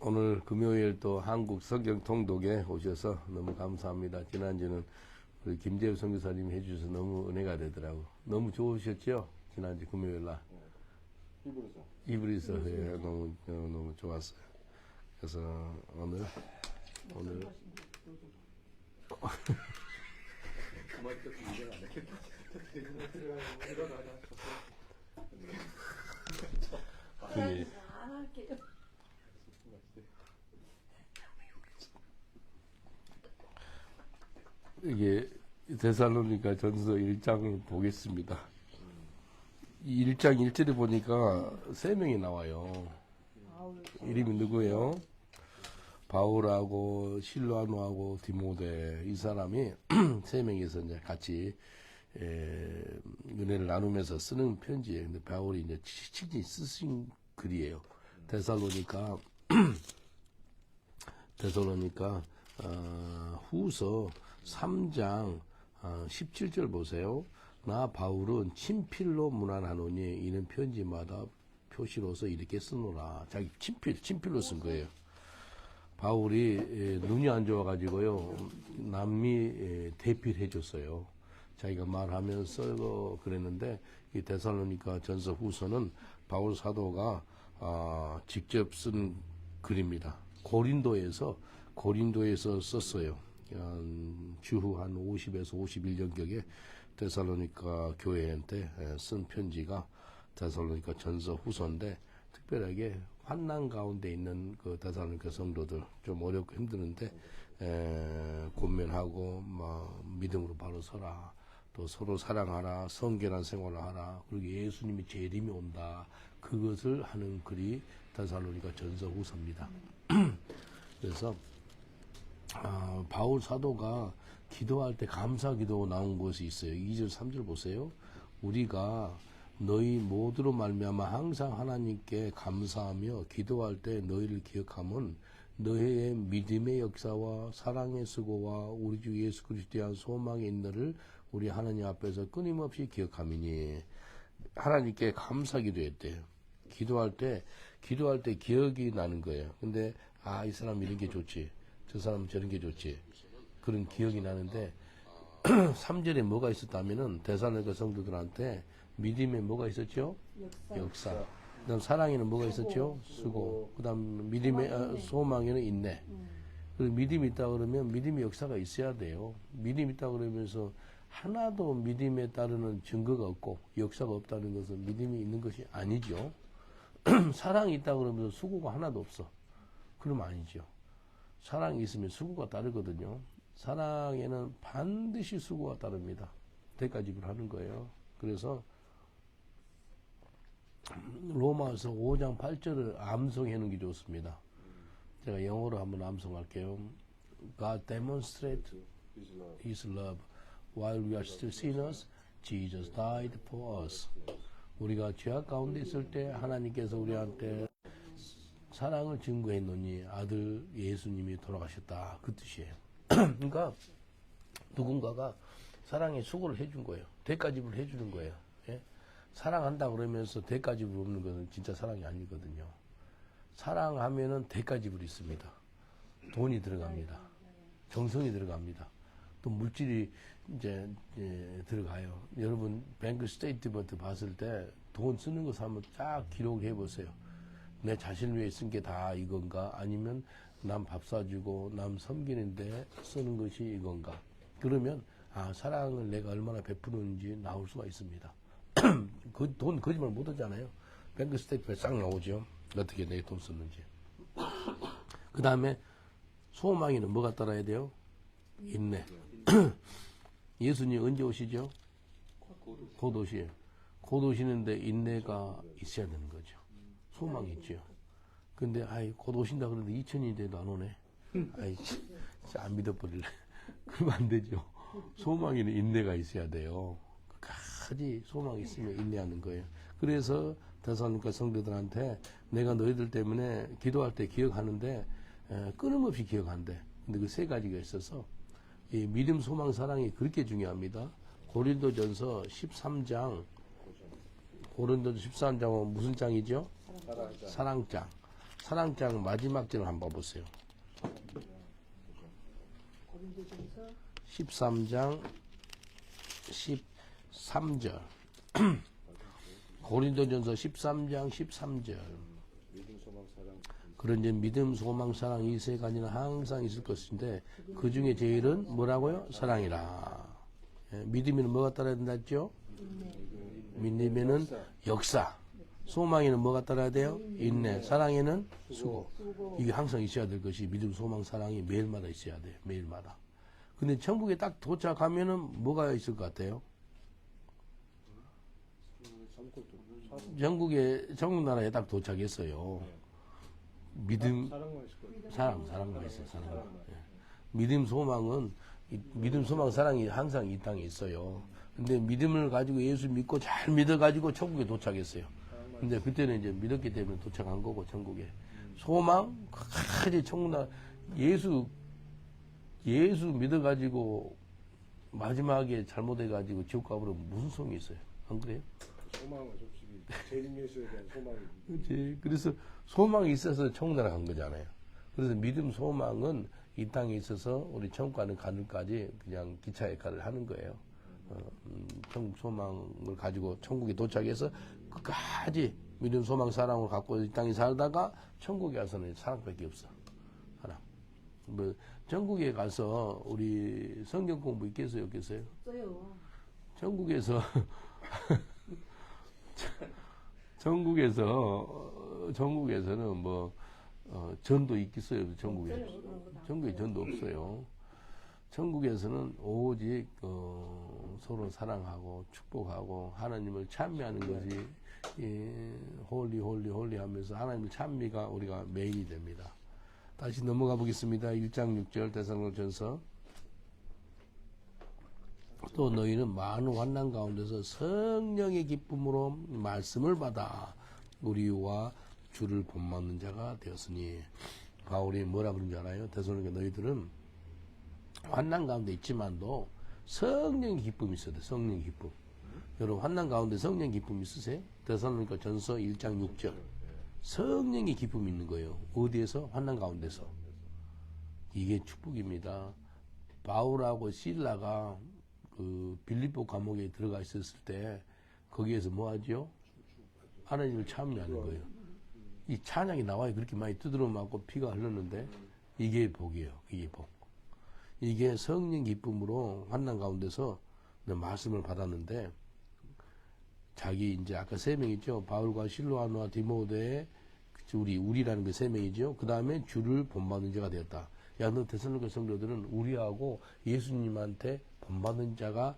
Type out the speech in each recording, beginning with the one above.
오늘 금요일 또 한국 성경 통독에 오셔서 너무 감사합니다. 지난주는 우리 김재우 선교사님이 해주셔서 너무 은혜가 되더라고. 너무 좋으셨죠? 지난주 금요일 날. 이브리서 예, 너무 좋았어요. 그래서 오늘 예. 이게 데살로니가 전서 1장 보겠습니다. 1장 1절에 보니까 3명이 나와요. 이름이 누구예요? 바울하고 실라노하고 디모데, 이 사람이 3명이서 이제 같이 은혜를 나누면서 쓰는 편지예요. 근데 바울이 이제 친히 쓰신 글이에요. 데살로니가 후서 3장 17절 보세요. 나 바울은 친필로 문안하노니 이는 편지마다 표시로서 이렇게 쓰노라. 자기 친필로 쓴 거예요. 바울이 눈이 안 좋아가지고요, 남미 대필해 줬어요. 자기가 말하면서 그랬는데, 이 데살로니가 전서 후서는 바울 사도가 직접 쓴 글입니다. 고린도에서 썼어요. 주후 한 50에서 51년경에 데살로니가 교회한테 쓴 편지가 데살로니가 전서 후서인데, 특별하게 환난 가운데 있는 그 데살로니가 성도들, 좀 어렵고 힘드는데 권면하고 믿음으로 바로 서라, 또 서로 사랑하라, 성결한 생활을 하라, 그리고 예수님이 재림이 온다, 그것을 하는 글이 데살로니가 전서 후서입니다. 그래서 바울 사도가 기도할 때 감사 기도 나온 것이 있어요. 2절 3절 보세요. 우리가 너희 모두로 말미암아 항상 하나님께 감사하며 기도할 때 너희를 기억하면 너희의 믿음의 역사와 사랑의 수고와 우리 주 예수 그리스도에 대한 소망의 인내를 우리 하나님 앞에서 끊임없이 기억함이니. 하나님께 감사 기도했대요. 기도할 때 기억이 나는 거예요. 근데 이 사람 이런 게 좋지, 저 사람 저런 게 좋지, 그런 기억이 나는데 3절에 뭐가 있었다면은 데살로니가 성도들한테 믿음에 뭐가 있었죠? 역사. 그다음 사랑에는 뭐가 있었죠? 수고. 그다음 믿음의 소망에는 인내. 그리고 믿음이 있다 그러면 믿음의 역사가 있어야 돼요. 믿음이 있다 그러면서 하나도 믿음에 따르는 증거가 없고 역사가 없다는 것은 믿음이 있는 것이 아니죠. 사랑이 있다 그러면서 수고가 하나도 없어, 그러면 아니죠. 사랑이 있으면 수고가 따르거든요. 사랑에는 반드시 수고가 따릅니다. 대가집을 하는 거예요. 그래서 로마서 5장 8절을 암송해 놓은 게 좋습니다. 제가 영어로 한번 암송할게요. God demonstrate His love while we are still sinners. Jesus died for us. 우리가 죄악 가운데 있을 때 하나님께서 우리한테 사랑을 증거했노니 아들 예수님이 돌아가셨다, 그 뜻이에요. 그러니까 누군가가 사랑의 수고를 해준 거예요. 대가집을 해주는 거예요. 예? 사랑한다 그러면서 대가집을 없는 것은 진짜 사랑이 아니거든요. 사랑하면은 대가집을 있습니다. 돈이 들어갑니다. 정성이 들어갑니다. 또 물질이 이제 들어가요. 여러분 뱅크 스테이트먼트 봤을 때 돈 쓰는 것을 한번 쫙 기록해 보세요. 내 자신을 위해 쓴 게 다 이건가? 아니면 남 밥 사주고 남 섬기는데 쓰는 것이 이건가? 그러면 사랑을 내가 얼마나 베푸는지 나올 수가 있습니다. 그 돈 거짓말 못 하잖아요. 뱅크 스테이트에 싹 나오죠. 어떻게 내 돈 썼는지. 그 다음에 소망에는 뭐가 따라야 돼요? 인내. 예수님 언제 오시죠? 곧 오시에요. 곧 오시는데 인내가 있어야 되는 거죠. 소망이 있죠. 근데 곧 오신다 그러는데 2000년이 돼도 안 오네. 진짜 안 믿어버릴래. 그러면 안 되죠. 소망에는 인내가 있어야 돼요. 끝까지 소망이 있으면 인내하는 거예요. 그래서 데살로니가 성도들한테 내가 너희들 때문에 기도할 때 기억하는데 끊임없이 기억한대. 근데 그 3가지가 있어서 이 믿음, 소망, 사랑이 그렇게 중요합니다. 고린도전서 13장, 고린도전서 13장은 무슨 장이죠? 사랑장. 사랑장 마지막 절을 한번 봐보세요. 고린도전서 13장 13절. 고린도전서 13장 13절. 그런 이제 믿음, 소망, 사랑 이 세 가지는 항상 있을 것인데 그 중에 제일은 뭐라고요? 사랑이라. 예, 믿음에는 뭐가 따라야 된다 했죠? 믿음에는 역사. 소망에는 뭐가 따라야 돼요? 인내. 사랑에는 수고. 이게 항상 있어야 될 것이 믿음, 소망, 사랑이 매일마다 있어야 돼요. 매일마다. 근데 천국에 딱 도착하면은 뭐가 있을 것 같아요? 천국 나라에 딱 도착했어요. 믿음, 사랑만 있어요. 사랑. 예. 믿음, 소망은 믿음, 소망, 사랑이 항상 이 땅에 있어요. 근데 믿음을 가지고 예수 믿고 잘 믿어가지고 천국에 도착했어요. 근데 그때는 이제 믿었기 때문에 도착한 거고 천국에. 소망, 끝까지 천국 나라 예수 믿어가지고 마지막에 잘못해가지고 지옥 가버리면 무슨 소용이 있어요? 안 그래요? 소망은 솔직히 재림 예수에 대한 소망이. 그렇지. 그래서 소망이 있어서 천국 나라 간 거잖아요. 그래서 믿음, 소망은 이 땅에 있어서 우리 천국 가는 가늘까지 그냥 기차 역할을 하는 거예요. 천국 소망을 가지고 천국에 도착해서 끝까지 믿음, 소망, 사랑을 갖고 이 땅에 살다가 천국에 가서는 사랑밖에 없어. 사랑. 뭐 천국에 가서 우리 성경 공부 있겠어요, 없겠어요? 없어요. 전국에서는 뭐 전도 있겠어요, 천국에? 천국에 전도 없어요. 천국에서는 오직 서로 사랑하고 축복하고 하나님을 찬미하는 것이 홀리 하면서 하나님의 찬미가 우리가 메인이 됩니다. 다시 넘어가 보겠습니다. 1장 6절 데살로니가전서. 또 너희는 많은 환난 가운데서 성령의 기쁨으로 말씀을 받아 우리와 주를 본받는 자가 되었으니. 바울이 뭐라 그런 줄 알아요? 데살로니가 너희들은 환난 가운데 있지만도 성령의 기쁨이 있어야 돼. 성령의 기쁨. 여러분 환난 가운데 성령의 기쁨 있으세요? 데살로니가 전서 1장 6절. 성령의 기쁨이 있는 거예요. 어디에서? 환난 가운데서. 이게 축복입니다. 바울하고 실라가 그 빌립보 감옥에 들어가 있었을 때 거기에서 뭐 하죠? 하나님을 찬미하는 거예요. 이 찬양이 나와요. 그렇게 많이 두드러 맞고 피가 흘렀는데 이게 복이에요. 이게 복. 이게 성령 기쁨으로 환난 가운데서 말씀을 받았는데 자기 이제 아까 세 명이죠. 바울과 실로아노와 디모데의 우리라는 게 세 명이죠. 그 다음에 주를 본받는 자가 되었다. 야, 너 데살로니가 성도들은 우리하고 예수님한테 본받는 자가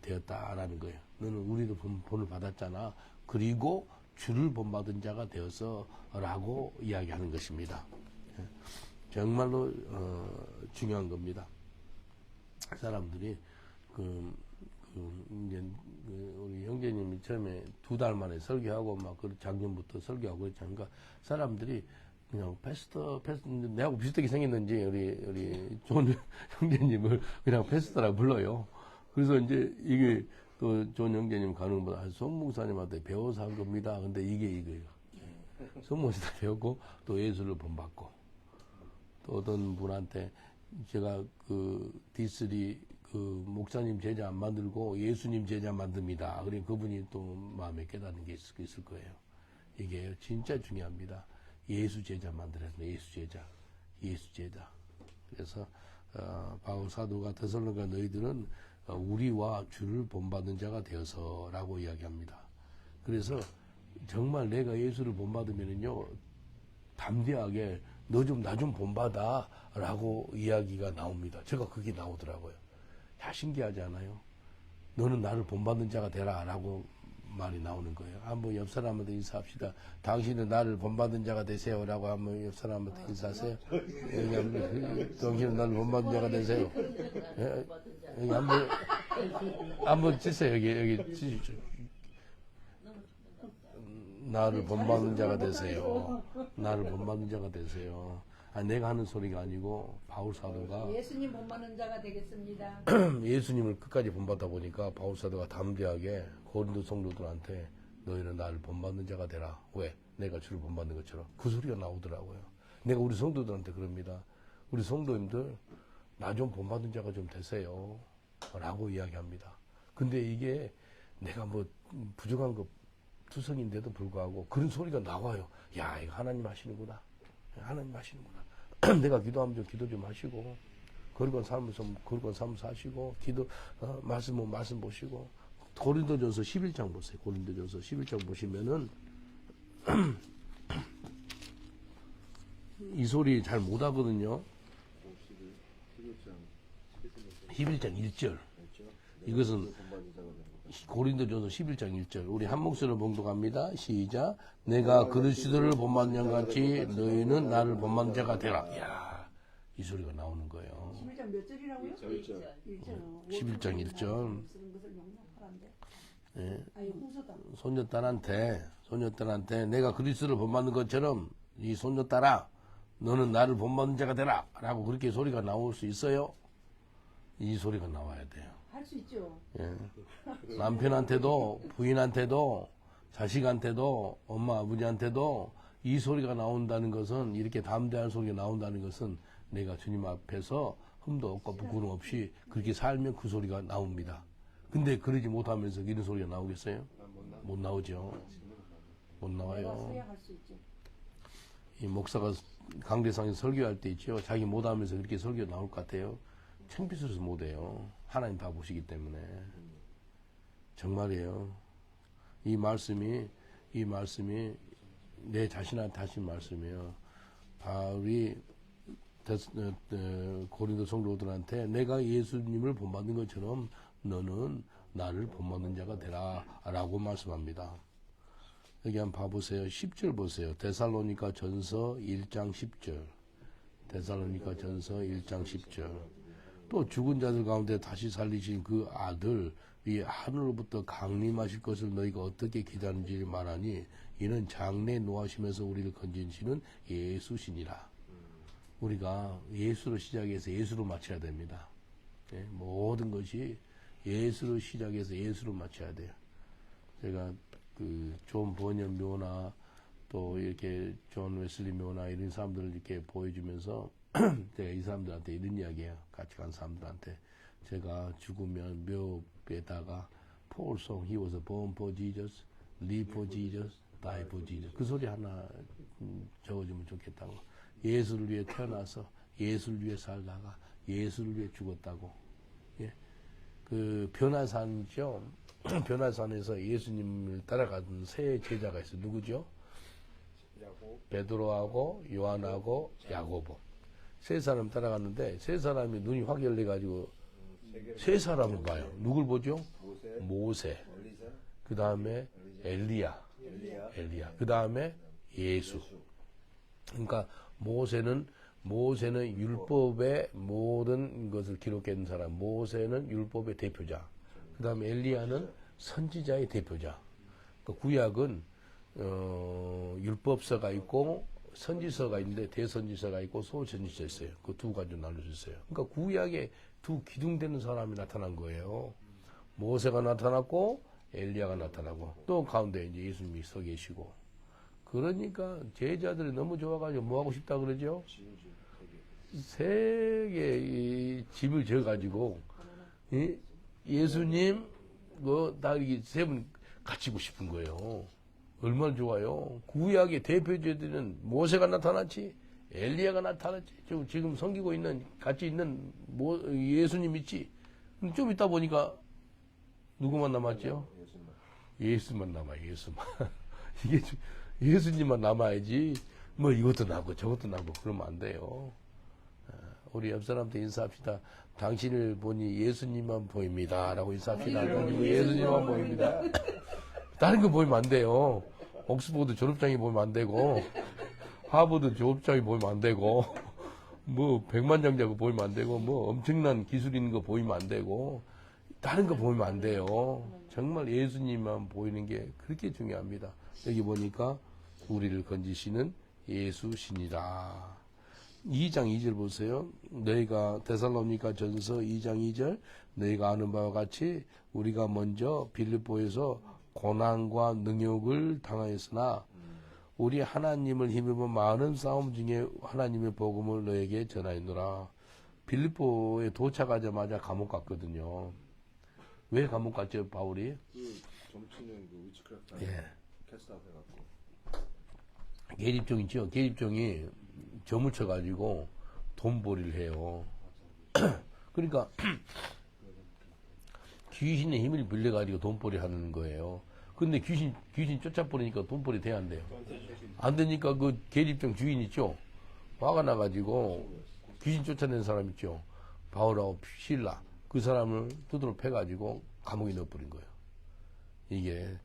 되었다라는 거예요. 너는 우리도 본을 받았잖아. 그리고 주를 본받은 자가 되어서라고 이야기하는 것입니다. 정말로 중요한 겁니다. 사람들이 이제 우리 형제님이 처음에 2달 만에 설교하고 막 작년부터 설교하고 그랬잖아요. 그러니까 사람들이 그냥 패스터 내하고 비슷하게 생겼는지 우리 존 형제님을 그냥 패스터라고 불러요. 그래서 이제 이게 또 존 형제님 가는 것보다 손 목사님한테 배워서 한 겁니다. 근데 이게 이거예요. 손 목사님한테 배웠고 또 예수를 본받고 또 어떤 분한테 제가 그 D3 그 목사님 제자 안 만들고 예수님 제자 만듭니다. 그러니 그분이 또 마음에 깨닫는 게 있을 거예요. 이게 진짜 중요합니다. 예수 제자 만들어야 돼. 예수 제자. 그래서 바울 사도가 데살로니가 너희들은 우리와 주를 본받는 자가 되어서라고 이야기합니다. 그래서 정말 내가 예수를 본받으면은요 담대하게 너 좀 나 좀 본받아라고 이야기가 나옵니다. 제가 그게 나오더라고요. 야, 신기하지 않아요? 너는 나를 본받는 자가 되라라고 말이 나오는 거예요. 한번 옆 사람한테 인사합시다. 당신은 나를 본받는 자가 되세요라고 한번 옆 사람한테 인사하세요. 당신은 나를 본받는 자가 되세요. 여기 한번 치세요. 여기 치시죠. 나를 본받는 자가 되세요. 나를 본받는 자가 되세요. 내가 하는 소리가 아니고 바울 사도가 예수님 본받는 자가 되겠습니다. 예수님을 끝까지 본받다 보니까 바울 사도가 담대하게 고린도 성도들한테 너희는 나를 본받는 자가 되라. 왜? 내가 주를 본받는 것처럼 그 소리가 나오더라고요. 내가 우리 성도들한테 그럽니다. 우리 성도님들 나 좀 본받는 자가 좀 되세요 라고 이야기합니다. 근데 이게 내가 뭐 부족한 거 투성인데도 불구하고 그런 소리가 나와요. 야, 이거 하나님 하시는구나. 하나님 하시는구나. 내가 기도하면 좀 기도 좀 하시고, 거룩한 삶을 사시고, 말씀 보시고, 고린도전서 11장 보세요. 고린도전서 11장 보시면은, 이 소리 잘 못 하거든요. 11장 1절. 이것은 고린도전서 11장 1절. 우리 한 목소리로 봉독합니다. 시작. 내가 그리스도를 본받는 자 같이 너희는 나를 본받는 자가 되라. 이야, 이 소리가 나오는 거예요. 11장 몇 절이라고요? 1절. 1절. 11장 1절. 쓰는 것을 용납하란데. 예. 아니 홍서다. 손녀딸한테 내가 그리스도를 본받는 것처럼 이 손녀딸아 너는 나를 본받는 자가 되라 라고 그렇게 소리가 나올 수 있어요? 이 소리가 나와야 돼요. 할 수 있죠. 예. 남편한테도 부인한테도 자식한테도 엄마 아버지한테도 이 소리가 나온다는 것은 이렇게 담대한 소리가 나온다는 것은 내가 주님 앞에서 흠도 없고 부끄럼 없이 그렇게 살면 그 소리가 나옵니다. 근데 그러지 못하면서 이런 소리가 나오겠어요? 못 나오죠. 못 내가 나와요. 소양할 수 있죠. 이 목사가 강대상에서 설교할 때 있죠. 자기 못하면서 그렇게 설교 나올 것 같아요. 창피스러워서 못해요. 하나님 다 보시기 때문에. 정말이에요. 이 말씀이 내 자신한테 하신 말씀이에요. 바울이 고린도 성도들한테 내가 예수님을 본받는 것처럼 너는 나를 본받는 자가 되라 라고 말씀합니다. 여기 한번 봐보세요. 10절 보세요. 데살로니가 전서 1장 10절. 데살로니가 전서 1장 10절. 또 죽은 자들 가운데 다시 살리신 그 아들 이 하늘로부터 강림하실 것을 너희가 어떻게 기다리는지 말하니 이는 장래에 노하시면서 우리를 건지시는 예수시니라. 우리가 예수로 시작해서 예수로 마쳐야 됩니다. 예, 모든 것이 예수로 시작해서 예수로 마쳐야 돼요. 제가 그 존 버년 묘나 또 이렇게 존 웨슬리 묘나 이런 사람들을 이렇게 보여주면서 제가 이 사람들한테 이런 이야기해요. 같이 간 사람들한테 제가 죽으면 묘에다가 Paul song, he was born for Jesus, live for Jesus, die for Jesus. 그 소리 하나 적어주면 좋겠다고. 예수를 위해 태어나서 예수를 위해 살다가 예수를 위해 죽었다고. 예. 그 변화산이죠. 변화산에서 예수님을 따라가던 세 제자가 있어요. 누구죠? 베드로하고 요한하고 야고보. 세 사람 따라갔는데 세 사람이 눈이 확열돼가지고 세 사람을 봐요. 누굴 보죠? 모세. 그 다음에 엘리야. 그 다음에 예수. 그러니까 모세는 율법의 모든 것을 기록한 사람. 모세는 율법의 대표자. 그 다음에 엘리야는 선지자의 대표자. 그러니까 구약은 율법서가 있고 선지서가 있는데 대선지서가 있고 소선지서 있어요. 그 두 가지로 나눠졌어요. 그러니까 구약에 두 기둥되는 사람이 나타난 거예요. 모세가 나타났고 엘리야가 나타나고 또 가운데 이제 예수님이 서 계시고. 그러니까 제자들이 너무 좋아가지고 뭐 하고 싶다 그러죠? 세 개의 집을 지어가지고 예수님 다 이렇게 세 분 갇히고 싶은 거예요. 얼마나 좋아요. 구약의 대표자들은 모세가 나타났지, 엘리야가 나타났지. 지금 섬기고 있는 같이 있는 예수님 있지. 좀 있다 보니까 누구만 남았죠? 예수만 남아요. 예수만. 이게 예수님만 남아야지. 뭐 이것도 나고 저것도 나고 그러면 안 돼요. 우리 옆 사람한테 인사합시다. 당신을 보니 예수님만 보입니다. 라고 인사합시다. 예수님만 보입니다. 다른 거 보이면 안 돼요. 옥스포드 졸업장이 보이면 안 되고, 하버드 졸업장이 보이면 안 되고, 뭐 백만장자가 보이면 안 되고, 뭐 엄청난 기술 있는 거 보이면 안 되고, 다른 거 보이면 안 돼요. 정말 예수님만 보이는 게 그렇게 중요합니다. 여기 보니까 우리를 건지시는 예수시니라. 2장 2절 보세요. 너희가 데살로니가 전서 2장 2절 너희가 아는 바와 같이 우리가 먼저 빌립보에서 고난과 능욕을 당하였으나 우리 하나님을 힘입어 많은 싸움 중에 하나님의 복음을 너에게 전하였노라. 빌립보에 도착하자마자 감옥 갔거든요. 왜 감옥 갔죠, 바울이? 그 정치는 그 위치크래프트 예. 캐스트아웃 해갖고. 계집종 있죠. 계집종이 점을 쳐가지고 돈벌이를 해요. 그러니까 귀신의 힘을 빌려가지고 돈벌이 하는 거예요. 근데 귀신 쫓아버리니까 돈벌이 돼야 안 돼요. 안 되니까 그 계집종 주인 있죠. 화가 나가지고 귀신 쫓아낸 사람 있죠. 바울하고 실라. 그 사람을 두드러 패가지고 감옥에 넣어버린 거예요. 이게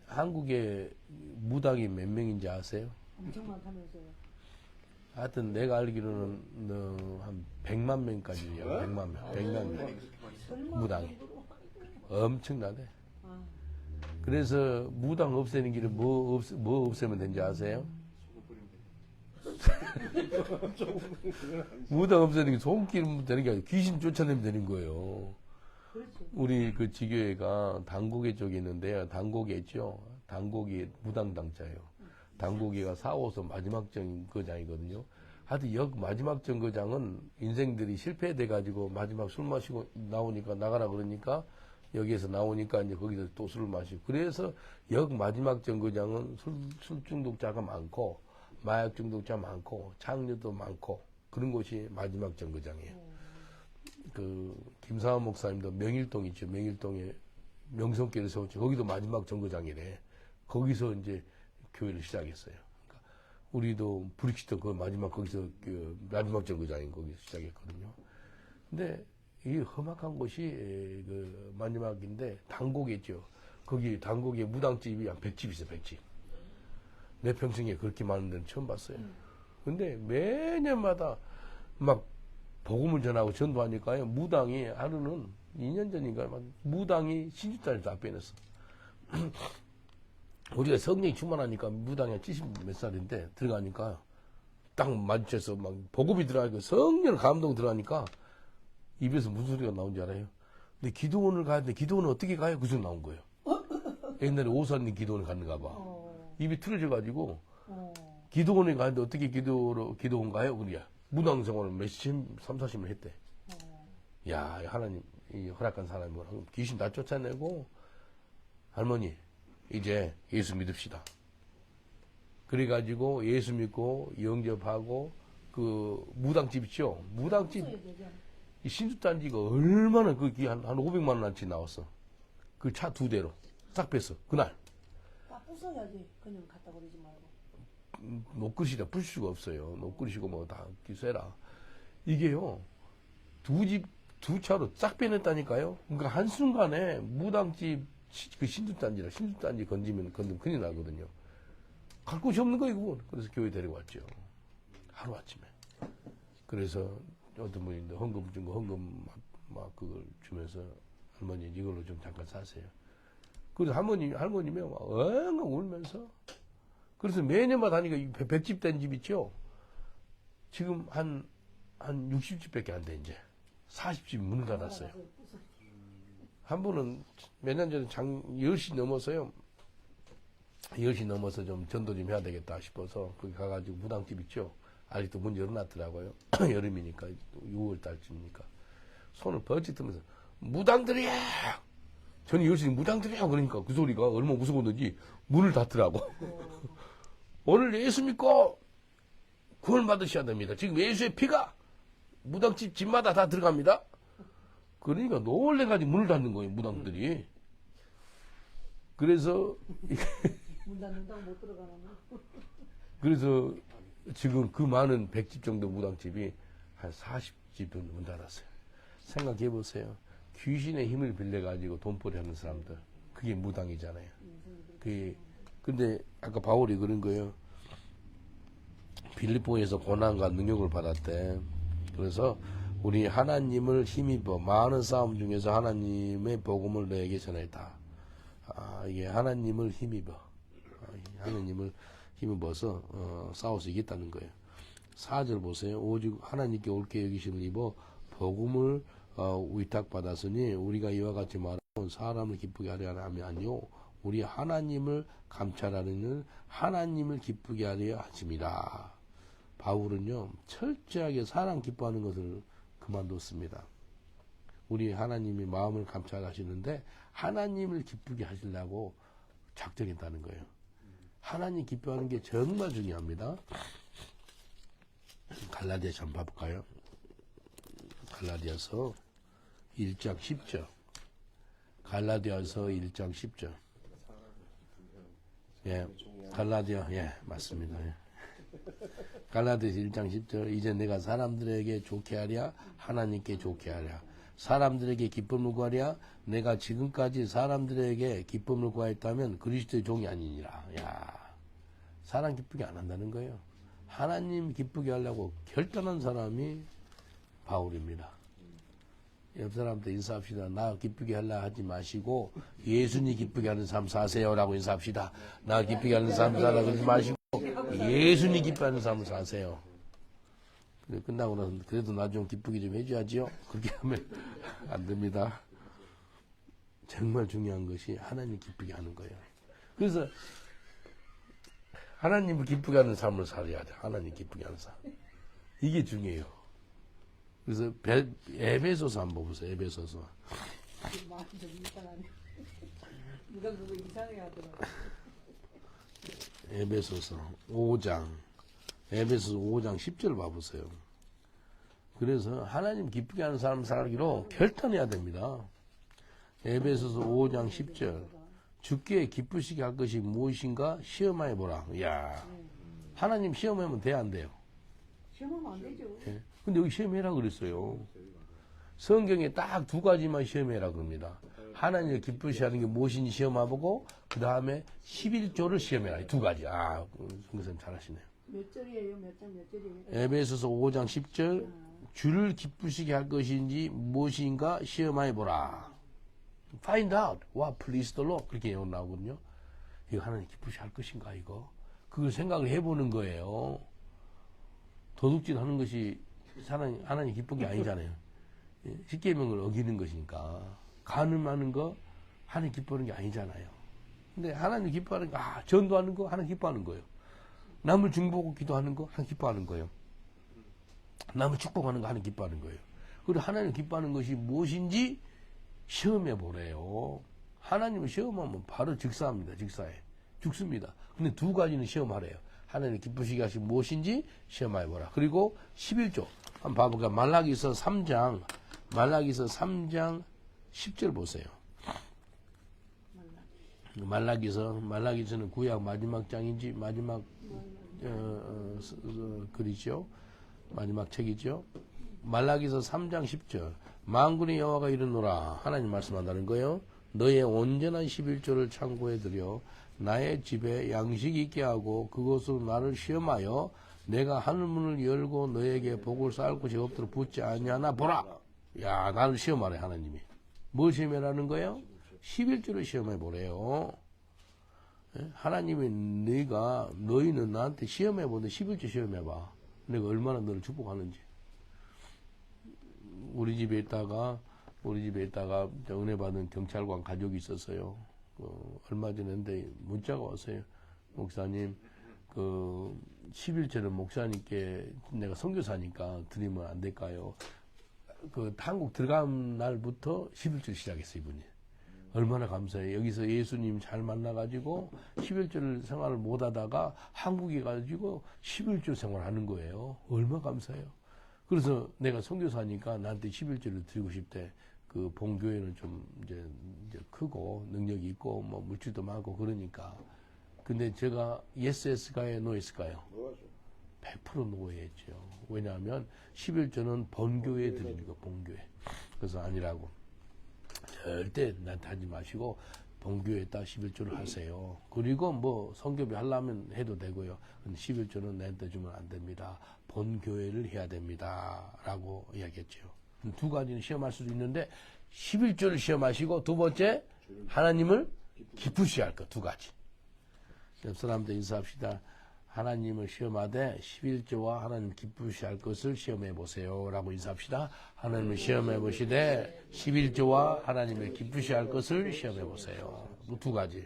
한국에 무당이 몇 명인지 아세요? 엄청 많다면서요. 하여튼 내가 알기로는 한 100만 명까지요. 100만 명. 100만 명. 무당이. 엄청나대. 아, 그래서 무당 없애는 길은 뭐 없애면 되는지 아세요? 무당 없애는 게 소금 끼면 되는 게 아니고 귀신 쫓아내면 되는 거예요. 그렇죠. 우리 그 지교회가 당고개 쪽에 있는데요. 당고개 있죠? 당고개 무당당자예요. 당고개가 4호선 마지막 정거장이거든요. 하여튼 마지막 정거장은 인생들이 실패돼가지고 마지막 술 마시고 나오니까 나가라 그러니까 여기에서 나오니까 이제 거기서 또 술을 마시고. 그래서 마지막 정거장은 술 중독자가 많고 마약 중독자 많고 장녀도 많고 그런 곳이 마지막 정거장이에요. 그 김사환 목사님도 명일동 있죠. 명일동에 명성교회를 세웠죠. 거기도 마지막 정거장이래. 거기서 이제 교회를 시작했어요. 그러니까 우리도 브릭시도 그 마지막 거기서 그 마지막 정거장인 거기서 시작했거든요. 근데 이 험악한 곳이 그 마지막인데 당곡에 있죠. 거기 당곡에 무당집이 한 100집 있어요. 100집. 내 평생에 그렇게 많은 데는 처음 봤어요. 근데 매년마다 막 복음을 전하고 전도하니까요. 무당이 하루는 2년 전인가 무당이 신주단을 다 빼냈어. 우리가 성령이 충만하니까 무당이 70 몇 살인데 들어가니까 딱 마주쳐서 막 복음이 들어가니까 성령 감동 들어가니까 입에서 무슨 소리가 나온지 알아요? 근데 기도원을 가야 돼. 기도원은 어떻게 가요? 그 소리 나온 거예요. 옛날에 오사님 기도원을 갔는가 봐. 입이 틀어져가지고 기도원에 가는데 어떻게 기도원 가요? 우리야. 무당 생활을 몇십, 3, 40년 했대. 야, 하나님, 이 허락한 사람이 귀신 다 쫓아내고, 할머니, 이제 예수 믿읍시다. 그래가지고 예수 믿고 영접하고, 그, 무당집 있죠? 무당집, 이 신주단지가 얼마나 한 500만 원어치 나왔어. 그 차 2대로. 싹 뺐어. 그날. 딱 부숴야지. 그냥 갖다 버리지 말고. 노크시다 부실 수가 없어요. 노크시고 뭐 다 기세라. 이게요, 두 차로 싹 빼냈다니까요. 그러니까 한순간에 무당집, 그 신주단지 건드면 큰일 나거든요. 갈 곳이 없는 거예요, 그건. 그래서 교회 데려왔죠. 하루아침에. 그래서 어떤 분이 헌금 준 거, 헌금 막 그걸 주면서 할머니 이걸로 좀 잠깐 사세요. 그래서 할머님이 막 엉엉 울면서 그래서 매년마다 하니까 100집 된 집 있죠? 지금 한 60집밖에 안 돼, 이제. 40집이 문을 닫았어요. 한 분은 몇 년 전에 10시 넘어서요. 10시 넘어서 좀 전도 좀 해야 되겠다 싶어서 거기 가가지고 무당집 있죠? 아직도 문 열어놨더라고요. 여름이니까, 6월 달쯤이니까. 손을 버짓 들면서, 무당들이야! 저는 10시 무당들이야! 그러니까 그 소리가 얼마나 무서웠는지 문을 닫더라고. 오늘 예수 믿고 구원 받으셔야 됩니다. 지금 예수의 피가 무당집 집마다 다 들어갑니다. 그러니까 놀래가지고 문을 닫는 거예요, 무당들이. 그래서 문 닫는다고 못 들어가는 거. 그래서 지금 그 많은 100집 정도 무당집이 한 40집은 문 닫았어요. 생각해 보세요. 귀신의 힘을 빌려가지고 돈벌이 하는 사람들. 그게 무당이잖아요. 근데 아까 바울이 그런 거예요. 빌립보에서 고난과 능력을 받았대. 그래서 우리 하나님을 힘입어 많은 싸움 중에서 하나님의 복음을 너에게 전했다. 이게 하나님을 힘입어. 하나님을 힘입어서 싸워서 이겼다는 거예요. 4절 보세요. 오직 하나님께 옳게 여기심을 입어 복음을 위탁받았으니 우리가 이와 같이 말하면 사람을 기쁘게 하려 함이 아니요 우리 하나님을 감찰하는 하나님을 기쁘게 하려 하심이라. 바울은요 철저하게 사람 기뻐하는 것을 그만뒀습니다. 우리 하나님이 마음을 감찰하시는데 하나님을 기쁘게 하시려고 작정했다는 거예요. 하나님 기뻐하는 게 정말 중요합니다. 갈라디아서 한번 봐볼까요? 갈라디아서 1장 10절. 갈라디아서 1장 10절. 예, 갈라디아, 예, 맞습니다. 예. 갈라디아서 1장 10절. 이제 내가 사람들에게 좋게 하랴, 하나님께 좋게 하랴. 사람들에게 기쁨을 구하랴, 내가 지금까지 사람들에게 기쁨을 구하였다면 그리스도의 종이 아니니라. 야, 사람 기쁘게 안 한다는 거예요. 하나님 기쁘게 하려고 결단한 사람이 바울입니다. 옆 사람한테 인사합시다. 나 기쁘게 하려 하지 마시고 예수님 기쁘게 하는 삶 사세요라고 인사합시다. 나 기쁘게 하는 삶 살라고 하지 마시고 예수님 기뻐하는 삶을 사세요. 끝나고 나서 그래도 나 좀 기쁘게 좀 해줘야지요. 그렇게 하면 안 됩니다. 정말 중요한 것이 하나님 기쁘게 하는 거예요. 그래서 하나님을 기쁘게 하는 삶을 살아야 돼. 하나님 기쁘게 하는 삶. 이게 중요해요. 그래서 에베소서 한번 보세요. 에베소서. 마음이 좀 이상하네. 누가 그거 이상해 하더라고. 에베소서 5장. 에베소서 5장 10절 봐보세요. 그래서 하나님 기쁘게 하는 삶을 살기로 결단해야 됩니다. 에베소서 5장 10절. 주께 기쁘시게 할 것이 무엇인가 시험해 보라. 이야, 하나님 시험하면 돼, 안 돼요? 시험하면 안 되죠. 예. 근데 여기 시험해라 그랬어요. 성경에 딱 두 가지만 시험해라 그럽니다. 하나님을 기쁘시게 하는 게 무엇인지 시험해보고 그 다음에 11조를 시험해라. 이 두 가지. 아, 선생님 잘하시네요. 몇 절이에요? 몇 절이에요? 에베소서 5장 10절. 주를 기쁘시게 할 것인지 무엇인가 시험해 보라. Find out what please the Lord. 그렇게 나오거든요. 이거 하나님 기쁘시게 할 것인가 이거. 그걸 생각을 해보는 거예요. 도둑질 하는 것이 하나님 기쁜 게 아니잖아요. 십계명을 어기는 것이니까. 간음하는 거 하나님 기뻐하는 게 아니잖아요. 근데 하나님 기뻐하는 거, 전도하는 거 하나님 기뻐하는 거예요. 남을 중보하고 기도하는 거 하나님 기뻐하는 거예요. 남을 축복하는 거 하나님 기뻐하는 거예요. 그리고 하나님 기뻐하는 것이 무엇인지 시험해 보래요. 하나님을 시험하면 바로 즉사합니다. 즉사해. 죽습니다. 근데 두 가지는 시험하래요. 하나님 기쁘시게 하신 무엇인지 시험해 보라. 그리고 11조. 한번 봐볼까요? 말라기서 3장 10절 보세요. 말라기서는 구약 마지막 장인지 마지막 글이죠. 마지막 책이죠. 말라기서 3장 10절. 만군의 여호와가 이르노라. 하나님 말씀한다는 거예요. 너의 온전한 11조를 창고에 들여 나의 집에 양식 있게 하고 그것으로 나를 시험하여 내가 하늘문을 열고 너에게 복을 쌓을 곳이 없도록 붙지 아니하나 보라. 야, 나를 시험하래 하나님이. 뭘 시험하라는 거예요? 11조를 시험해 보래요. 하나님이 너희는 나한테 시험해 보는데 11조 시험해 봐. 내가 얼마나 너를 축복하는지. 우리 집에 있다가 은혜 받은 경찰관 가족이 있었어요. 얼마 전에 했는데 문자가 왔어요. 목사님, 11조를 목사님께 내가 선교사니까 드리면 안 될까요? 한국 들어간 날부터 11조 시작했어요, 이분이. 얼마나 감사해요. 여기서 예수님 잘 만나가지고 11조 생활을 못 하다가 한국에 가지고 11조 생활하는 거예요. 얼마나 감사해요. 그래서 내가 선교사니까 나한테 11조를 드리고 싶대. 그 본교회는 좀 이제 크고 능력이 있고 뭐 물질도 많고 그러니까. 근데 제가 yes 했을까요? no 했을까요? 100% 노예했죠. 왜냐하면 11조는 본교회에 드리는 거, 본교회. 그래서 아니라고. 절대 나한테 하지 마시고 본교회에다 11조를 하세요. 그리고 뭐 성교비 하려면 해도 되고요. 근데 11조는 나한테 주면 안 됩니다. 본교회를 해야 됩니다. 라고 이야기했죠. 두 가지는 시험할 수도 있는데 11조를 시험하시고 두 번째 하나님을 기쁘시게 할 것. 두 가지. 옆 사람들 인사합시다. 하나님을 시험하되 11조와 하나님 기쁘시게 할 것을 시험해 보세요. 라고 인사합시다. 하나님을 시험해 보시되 11조와 하나님을 기쁘시게 할 것을 시험해 보세요. 두 가지.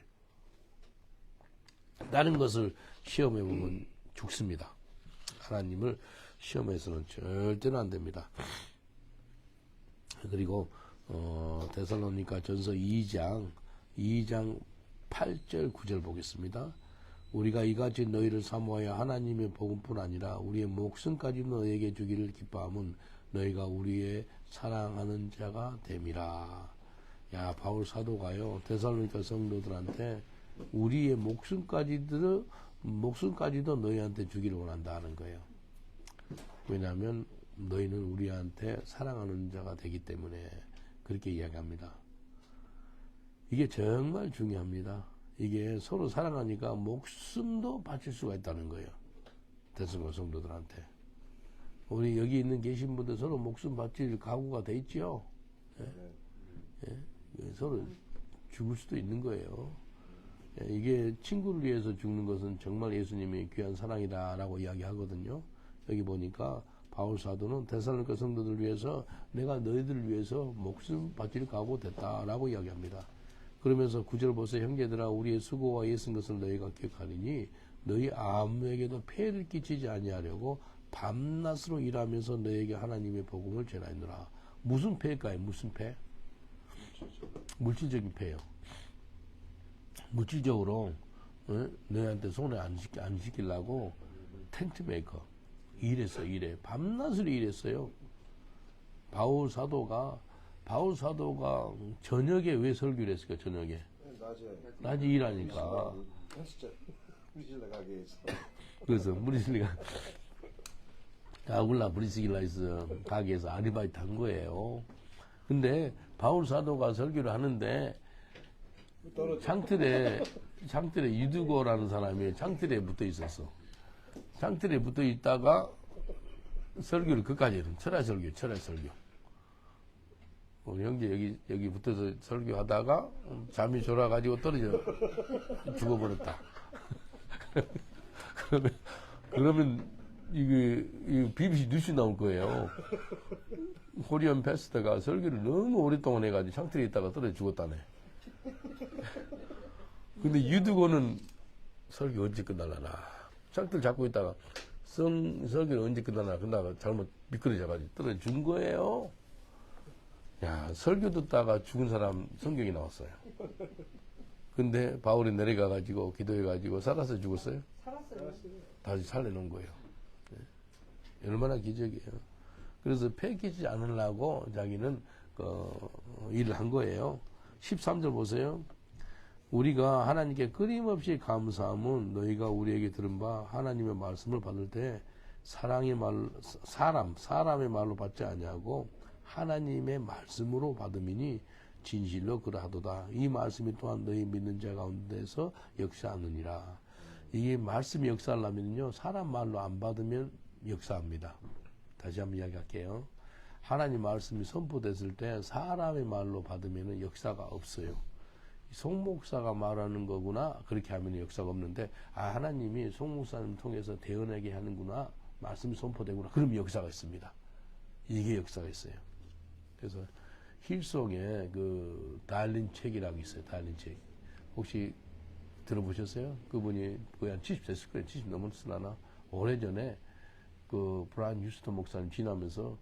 다른 것을 시험해 보면 죽습니다. 하나님을 시험해서는 절대로 안 됩니다. 그리고 데살로니가 전서 2장 8절 9절 보겠습니다. 우리가 이같이 너희를 사모하여 하나님의 복음뿐 아니라 우리의 목숨까지 너희에게 주기를 기뻐함은 너희가 우리의 사랑하는 자가 됨이라. 야, 바울 사도가요 데살로니가 성도들한테 우리의 목숨까지도 너희한테 주기를 원한다 하는 거예요. 왜냐하면 너희는 우리한테 사랑하는 자가 되기 때문에 그렇게 이야기합니다. 이게 정말 중요합니다. 이게 서로 사랑하니까 목숨도 바칠 수가 있다는 거예요. 데살로니가 성도들한테. 우리 여기 있는 계신 분들 서로 목숨 바칠 각오가 돼 있죠. 예? 예? 서로 죽을 수도 있는 거예요. 예? 이게 친구를 위해서 죽는 것은 정말 예수님의 귀한 사랑이다라고 이야기하거든요. 여기 보니까 바울 사도는 데살로니가 성도들을 위해서 내가 너희들을 위해서 목숨 바칠 각오 됐다라고 이야기합니다. 그러면서 9절 보세요. 형제들아 우리의 수고와 애쓴 것을 너희가 기억하리니 너희 아무에게도 폐해를 끼치지 아니하려고 밤낮으로 일하면서 너희에게 하나님의 복음을 전하느라. 무슨 폐일까요? 무슨 폐? 물질적인 폐예요. 물질적으로 너희한테 손해 안 시키려고 텐트 메이커 일했어요. 일해. 밤낮으로 일했어요. 바울 사도가 저녁에 왜 설교를 했을까? 저녁에 낮에 일하니까. 브리실라 가게에서. 그래서 브리실라 가굴라 브리스길라에서 가게에서 아르바이트 한 거예요. 근데 바울 사도가 설교를 하는데 창틀에 유두고라는 사람이 창틀에 붙어 있었어. 창틀에 붙어 있다가 설교를 그까지 해요. 철야 설교. 우리 형제 여기 붙어서 설교하다가 잠이 졸아가지고 떨어져 죽어버렸다. 그러면 이게 BBC 뉴스 나올 거예요. 코리안 패스터가 설교를 너무 오랫동안 해가지고 창틀에 있다가 떨어져 죽었다네. 근데 유두고는 설교 언제 끝날라나. 창틀 잡고 있다가 설교를 언제 끝나나. 그러다가 잘못 미끄러져가지고 떨어져 죽은 거예요. 야, 설교 듣다가 죽은 사람 성경이 나왔어요. 근데 바울이 내려가가지고 기도해가지고 살아서 죽었어요? 살았어요. 다시 살려놓은 거예요. 네. 얼마나 기적이에요. 그래서 폐기지 않으려고 자기는 일을 한 거예요. 13절 보세요. 우리가 하나님께 끊임없이 감사함은 너희가 우리에게 들은 바 하나님의 말씀을 받을 때 사람의 말로 받지 아니하고 하나님의 말씀으로 받음이니 진실로 그러하도다. 이 말씀이 또한 너희 믿는 자 가운데서 역사하느니라. 이게 말씀이 역사하려면요 사람 말로 안 받으면 역사합니다. 다시 한번 이야기할게요. 하나님 말씀이 선포됐을 때 사람의 말로 받으면 역사가 없어요. 송 목사가 말하는 거구나 그렇게 하면 역사가 없는데 하나님이 송 목사님 통해서 대언하게 하는구나 말씀이 선포되구나 그러면 역사가 있습니다. 이게 역사가 있어요. 그래서 힐송에 그 달린 책이라고 있어요. 달린 책 혹시 들어보셨어요? 그분이 거의 한 70 됐을 거예요. 70 넘었으나 오래전에 그 브라이언 휴스턴 목사님 지나면서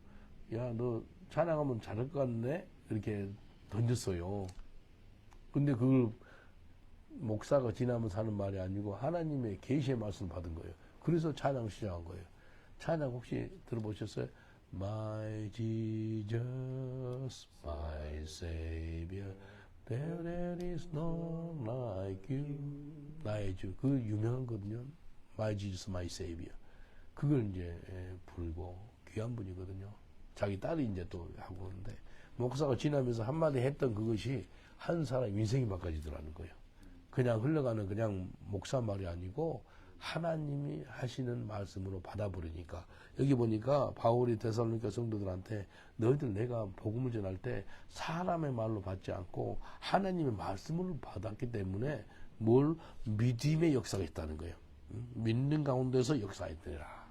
야, 너 찬양하면 잘할 것 같네? 이렇게 던졌어요. 근데 그걸 목사가 지나면서 하는 말이 아니고 하나님의 계시의 말씀을 받은 거예요. 그래서 찬양 시작한 거예요. 찬양 혹시 들어보셨어요? My Jesus, my Savior, there is none like you. 나의 주, 그 유명한 거든요. My Jesus, my Savior. 그걸 이제 부르고 귀한 분이거든요. 자기 딸이 이제 또 하고 있는데 목사가 지나면서 한마디 했던 그것이 한 사람 인생이 바꿔지더라는 거예요. 그냥 흘러가는 그냥 목사 말이 아니고 하나님이 하시는 말씀으로 받아버리니까 여기 보니까 바울이 데살로니가 성도들한테 너희들 내가 복음을 전할 때 사람의 말로 받지 않고 하나님의 말씀으로 받았기 때문에 뭘 믿음의 역사가 있다는 거예요. 믿는 가운데서 역사했더라.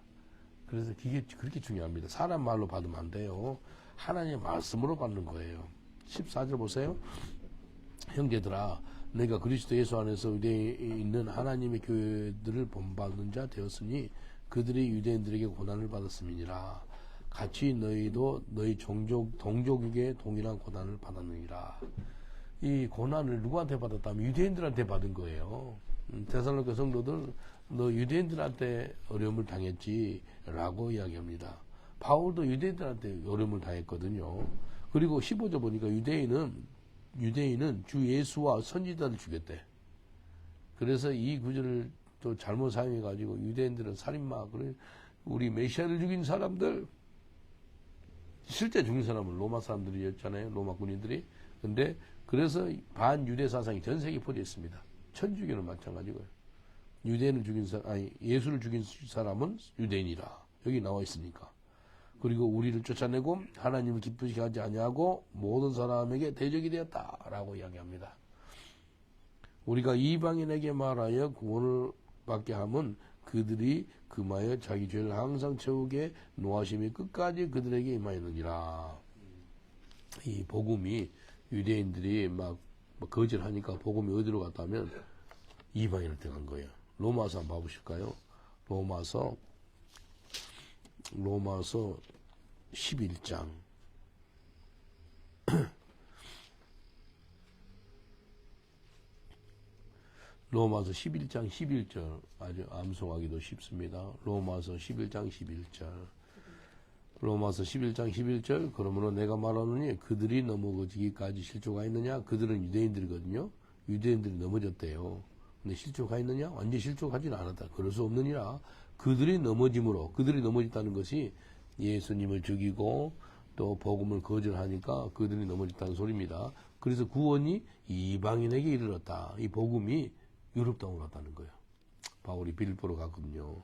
그래서 그게 그렇게 중요합니다. 사람 말로 받으면 안 돼요. 하나님의 말씀으로 받는 거예요. 14절 보세요. 형제들아 내가 그리스도 예수 안에서 유대에 있는 하나님의 교회들을 본받는 자 되었으니 그들이 유대인들에게 고난을 받았음이니라. 같이 너희도 너희 동족에게 동일한 고난을 받았느니라. 이 고난을 누구한테 받았다면 유대인들한테 받은 거예요. 데살로니가 성도들 너 유대인들한테 어려움을 당했지라고 이야기합니다. 바울도 유대인들한테 어려움을 당했거든요. 그리고 15절 보니까 유대인은 주 예수와 선지자를 죽였대. 그래서 이 구절을 또 잘못 사용해가지고 유대인들은 살인마, 그래 우리 메시아를 죽인 사람들, 실제 죽인 사람은 로마 사람들이었잖아요. 로마 군인들이. 근데 그래서 반유대 사상이 전 세계에 퍼져 있습니다. 천주교는 마찬가지고요. 예수를 죽인 사람은 유대인이라 여기 나와 있으니까. 그리고 우리를 쫓아내고 하나님을 기쁘시게 하지 아니하고 모든 사람에게 대적이 되었다라고 이야기합니다. 우리가 이방인에게 말하여 구원을 받게 하면 그들이 금하여 자기 죄를 항상 채우게 노하심이 끝까지 그들에게 임하였느니라. 이 복음이 유대인들이 막 거절하니까 복음이 어디로 갔다면 이방인한테 간 거예요. 로마서 한번 봐보실까요? 로마서 11장 로마서 11장 11절 아주 암송하기도 쉽습니다. 로마서 11장 11절 로마서 11장 11절 그러므로 내가 말하노니 그들이 넘어지기까지 실조가 있느냐? 그들은 유대인들이거든요. 유대인들이 넘어졌대요. 근데 실조가 있느냐? 완전 실족하지는 않았다. 그럴 수 없느니라. 그들이 넘어졌다는 것이 예수님을 죽이고 또 복음을 거절하니까 그들이 넘어졌다는 소리입니다. 그래서 구원이 이방인에게 이르렀다. 이 복음이 유럽 땅으로 갔다는 거예요. 바울이 빌립보로 갔거든요.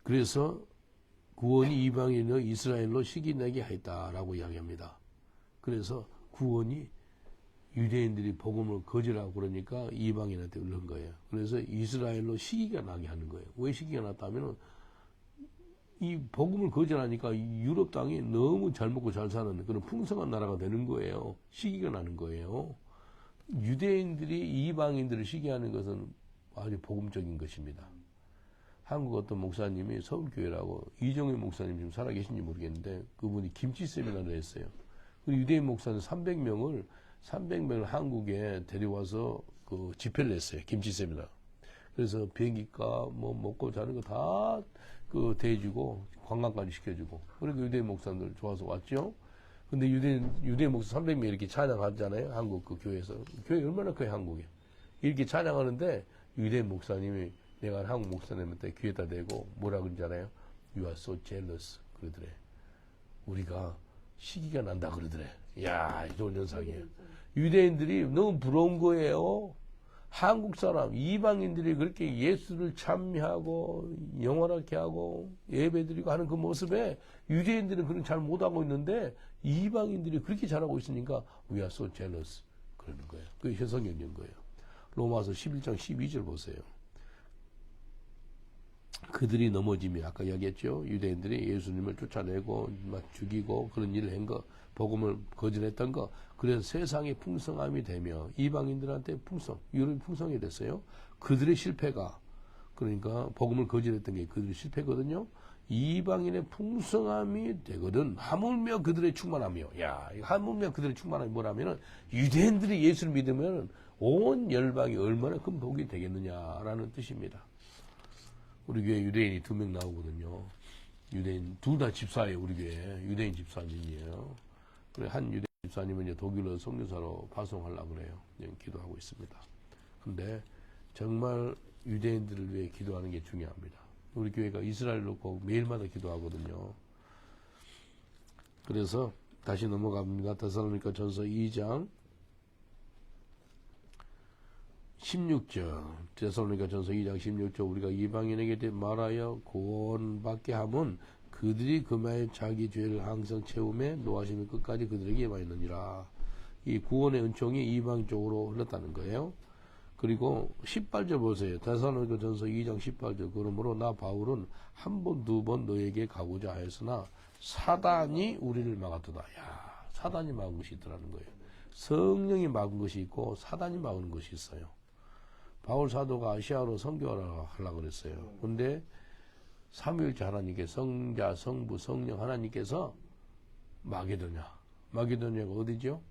그래서 구원이 이방인을 이스라엘로 시기내게 하였다라고 이야기합니다. 그래서 구원이 유대인들이 복음을 거절하고 그러니까 이방인한테 흘른 거예요. 그래서 이스라엘로 시기가 나게 하는 거예요. 왜 시기가 났다면 이 복음을 거절하니까 유럽 땅이 너무 잘 먹고 잘 사는 그런 풍성한 나라가 되는 거예요. 시기가 나는 거예요. 유대인들이 이방인들을 시기하는 것은 아주 복음적인 것입니다. 한국 어떤 목사님이 서울교회라고 이정희 목사님 지금 살아계신지 모르겠는데 그분이 김치 세미나를 했어요. 그 유대인 목사는 300명을 한국에 데려와서 그 집회를 했어요. 김치 세미나. 그래서 비행기값 뭐 먹고 자는 거 다 그 대해주고 관광까지 시켜주고 그러니까 유대인 목사들 좋아서 왔죠. 근데 유대인 목사 300명 이렇게 찬양하잖아요. 한국 그 교회에서. 교회 얼마나 커요, 한국에. 이렇게 찬양하는데 유대인 목사님이 내가 한국 목사님한테 귀에다 대고 뭐라 그러잖아요. You are so jealous. 그러더래. 우리가 시기가 난다 그러더래. 이야, 좋은 현상이에요. 유대인들이 너무 부러운 거예요. 한국 사람, 이방인들이 그렇게 예수를 찬미하고 영원하게 하고 예배드리고 하는 그 모습에 유대인들은 그런 잘 못하고 있는데 이방인들이 그렇게 잘하고 있으니까 We are so jealous. 그러는 거예요. 그게 해석연인 거예요. 로마서 11장 12절 보세요. 그들이 넘어짐이 아까 이야기했죠. 유대인들이 예수님을 쫓아내고 막 죽이고 그런 일을 한 거, 복음을 거절했던 거. 그래서 세상의 풍성함이 되며 이방인들한테 유럽이 풍성이 됐어요. 그들의 실패가 그러니까 복음을 거절했던 게 그들의 실패거든요. 이방인의 풍성함이 되거든. 하물며 그들의 충만함이요. 야, 하물며 그들의 충만함이 뭐라면은 유대인들이 예수를 믿으면 온 열방이 얼마나 큰 복이 되겠느냐라는 뜻입니다. 우리 교회 유대인이 2명 나오거든요. 유대인, 둘 다 집사예요, 우리 교회. 유대인 집사님이에요. 그래, 한 유대인 집사님은 이제 독일로 선교사로 파송하려고 그래요. 기도하고 있습니다. 근데 정말 유대인들을 위해 기도하는 게 중요합니다. 우리 교회가 이스라엘로 꼭 매일마다 기도하거든요. 그래서 다시 넘어갑니다. 데살로니가 전서 2장 16절. 데살로니가 전서 2장 16절. 우리가 이방인에게 말하여 구원받게 하면 그들이 금하여 자기 죄를 항상 채우며 노하심이 끝까지 그들에게 임하였느니라. 이 구원의 은총이 이방 쪽으로 흘렀다는 거예요. 그리고 18절 보세요. 데살로니가 전서 2장 18절. 그러므로 나 바울은 한 번, 두 번 너에게 가고자 하였으나 사단이 우리를 막았도다. 야, 사단이 막은 것이 있더라는 거예요. 성령이 막은 것이 있고 사단이 막은 것이 있어요. 바울 사도가 아시아로 선교하려고 그랬어요. 근데 삼위일체 하나님께 성자, 성부, 성령 하나님께서 마게도냐가 어디죠?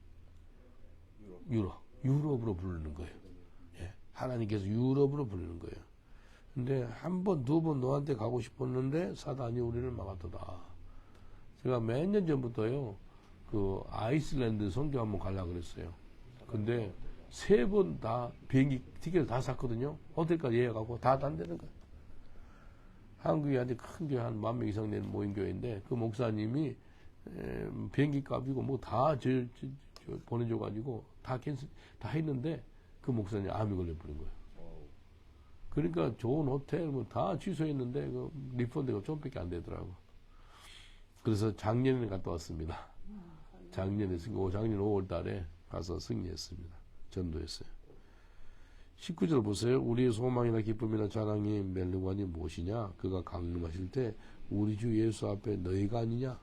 유럽으로 부르는 거예요. 예, 하나님께서 유럽으로 부르는 거예요. 근데 한 번, 두 번 너한테 가고 싶었는데 사단이 우리를 막았다. 제가 몇 년 전부터요, 그 아이슬란드 선교 한번 가려고 그랬어요. 근데 3번 다 비행기 티켓을 다 샀거든요. 호텔까지 예약하고 다 안 되는 거예요. 한국에 아주 큰 교회 한 10,000명 이상 되는 모임교회인데 그 목사님이 비행기 값이고 뭐 다 보내줘가지고 다 했는데 그 목사님 암이 걸려버린 거예요. 그러니까 좋은 호텔 뭐 다 취소했는데 그 리펀드가 좀밖에 안 되더라고. 그래서 작년에 갔다 왔습니다. 작년 5월 달에 가서 승리했습니다. 전도했어요. 19절 보세요. 우리의 소망이나 기쁨이나 자랑이 멸류관이 무엇이냐? 그가 강림하실 때 우리 주 예수 앞에 너희가 아니냐?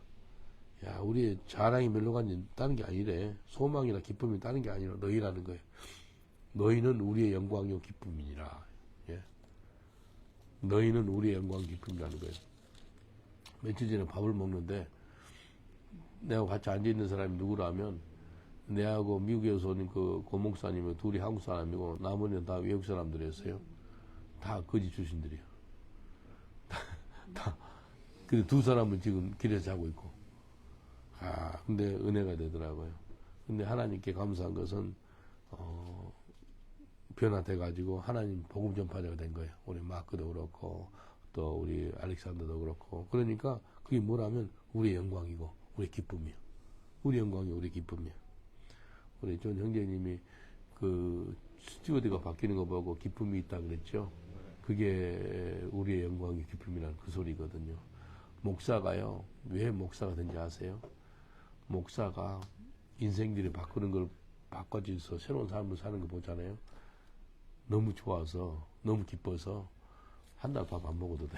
야, 우리의 자랑이 멸류관이 다른 게 아니래. 소망이나 기쁨이 다른 게 아니라 너희라는 거예요. 너희는 우리의 영광이요 기쁨이니라. 예. 너희는 우리의 영광 기쁨이라는 거예요. 며칠 전에 밥을 먹는데 내가 같이 앉아있는 사람이 누구라면 내하고 미국에서 오는 그 고목사님이 둘이 한국 사람이고 나머지는 다 외국 사람들이었어요. 다 거짓 출신들이에요. 다. 근데 두 사람은 지금 길에서 자고 있고. 근데 은혜가 되더라고요. 근데 하나님께 감사한 것은 변화돼가지고 하나님 복음 전파자가 된 거예요. 우리 마크도 그렇고 또 우리 알렉산더도 그렇고. 그러니까 그게 뭐라면 우리의 영광이고 우리 기쁨이요. 우리 영광이 우리 기쁨이요. 우리 존 형제님이 그 스튜어드가 바뀌는 거 보고 기쁨이 있다 그랬죠. 그게 우리의 영광이 기쁨이라는 그 소리거든요. 목사가요, 왜 목사가 된지 아세요? 목사가 인생들이 바꾸는 걸 바꿔줘서 새로운 삶을 사는 거 보잖아요. 너무 좋아서, 너무 기뻐서 한 달 밥 안 먹어도 돼.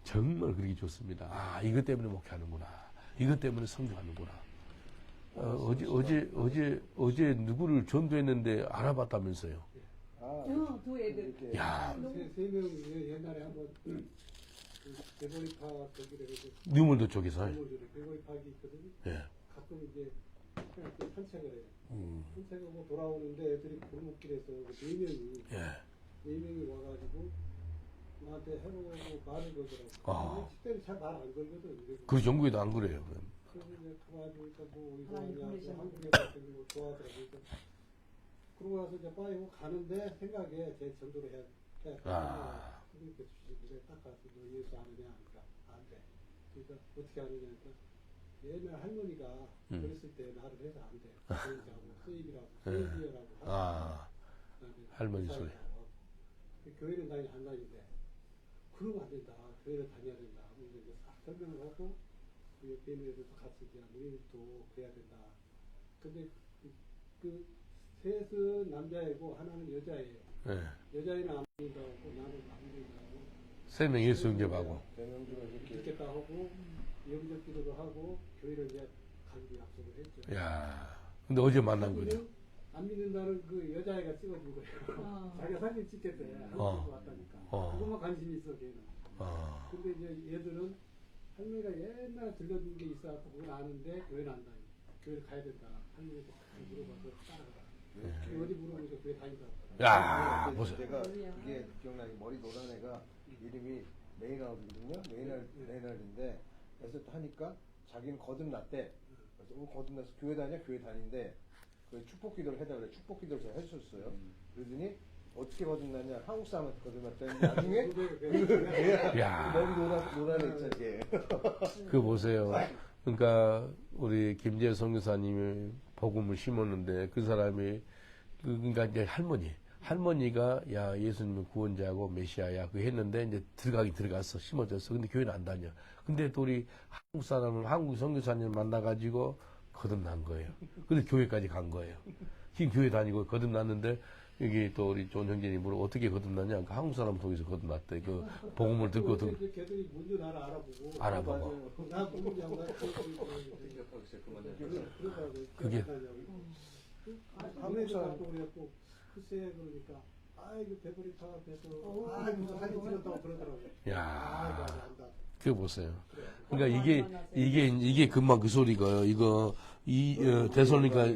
정말 그렇게 좋습니다. 이것 때문에 목회하는구나. 이것 때문에 선교하는구나. 어제 누구를 전도했는데 알아봤다면서요. 두 애들. 야, 세 명이 옛날에 한번 대거리 파악 거기를 해서 뉴물도 쪽에서. 대거리 파악이 있거든요. 예. 가끔 이제 그냥 산책을 해요. 산책하고 돌아오는데 애들이 골목길에서 네 명이 와가지고 나한테 해보고 말을 걸더라고. 식대는 잘 말 안 걸거든. 그 전국에도 안 그래요. 그래서 이제 가가지고 일단 뭐 어디서 하나님 왔냐고 보내셨네. 한국에 왔더니 뭐 좋아하더라고요. 그러고 나서 이제 빠이고 가는데 생각에 제 전도를 해야 그러니까 주시길래 딱 가서 너 예수 아느냐 하니까 안 돼. 그러니까 어떻게 아느냐 하니까 옛날 할머니가 그랬을 때 나를 해서 안 돼. 세이비라고 세이비어라고 할머니 소리. 교회는 다니 안 다니는데 그러면 안 된다. 교회를 다녀야 된다. 이제 싹 설명을 하고 그 옆에 있는 애들도 같이 이제 우리도 그래야 된다. 근데 그 셋은 남자이고 하나는 여자예요. 네. 여자애는 안 믿는다고 나는 안 믿는다고. 3명 예수 영접하고. 믿겠다 하고 영접 기도도 하고 교회를 이제 가기로 약속을 했죠. 야, 근데 어제 만난 거죠. 안 믿는다는 그 여자애가 찍어준 거예요. 자기가 사진 찍겠대. 한국에서 왔다니까. 그것만 관심이 있어 걔는. 근데 이제 얘들은 할머니가 옛날에 들려준 게 있어갖고 그걸 아는데 교회는 안 다니. 교회를 가야 된다. 할머니한테 물어봐서 따라가라. 어디 물어보니까 교회 다닌다고. 야, 보세요. 제가 이게 기억나게 머리 노란 애가 이름이 메이나드거든요. 메이나드인데 그래서 하니까 자기는 거듭났대. 그래서 거듭나서 교회 다녀? 교회 다니는데 그 축복 기도를 해달라 그래. 축복 기도를 제가 해줬어요. 그러더니 어떻게 거듭났냐? 한국 사람한테 거듭났다니 나중에 야, 머리 노란 애 있잖아 걔. 그 보세요. 그러니까 우리 김재 선교사님이 복음을 심었는데 그 사람이 그러니까 이제 할머니가 야 예수님은 구원자고 메시아야 그 했는데 이제 들어갔어 심어졌어. 근데 교회는 안 다녀. 근데 또 우리 한국 사람을 한국 선교사님을 만나가지고 거듭난 거예요. 근데 교회까지 간 거예요. 지금 교회 다니고 거듭났는데 여기 또 우리 좋은 형제님 물어 어떻게 거듭나냐? 그 한국 사람 통해서 거듭났대. 그 복음을 듣고 걔들이 뭔지 나를 알아보고. 알아보고. 나 공부장 나 그게 한국사 갖고 그래갖고 글쎄 그러니까 이거 배불리 타 앞에서 무슨 사진 찍었다고 그러더라고요. 야, 안다. 그거 보세요. 그러니까 이게 금방 그 소리가요. 이거 데살로니가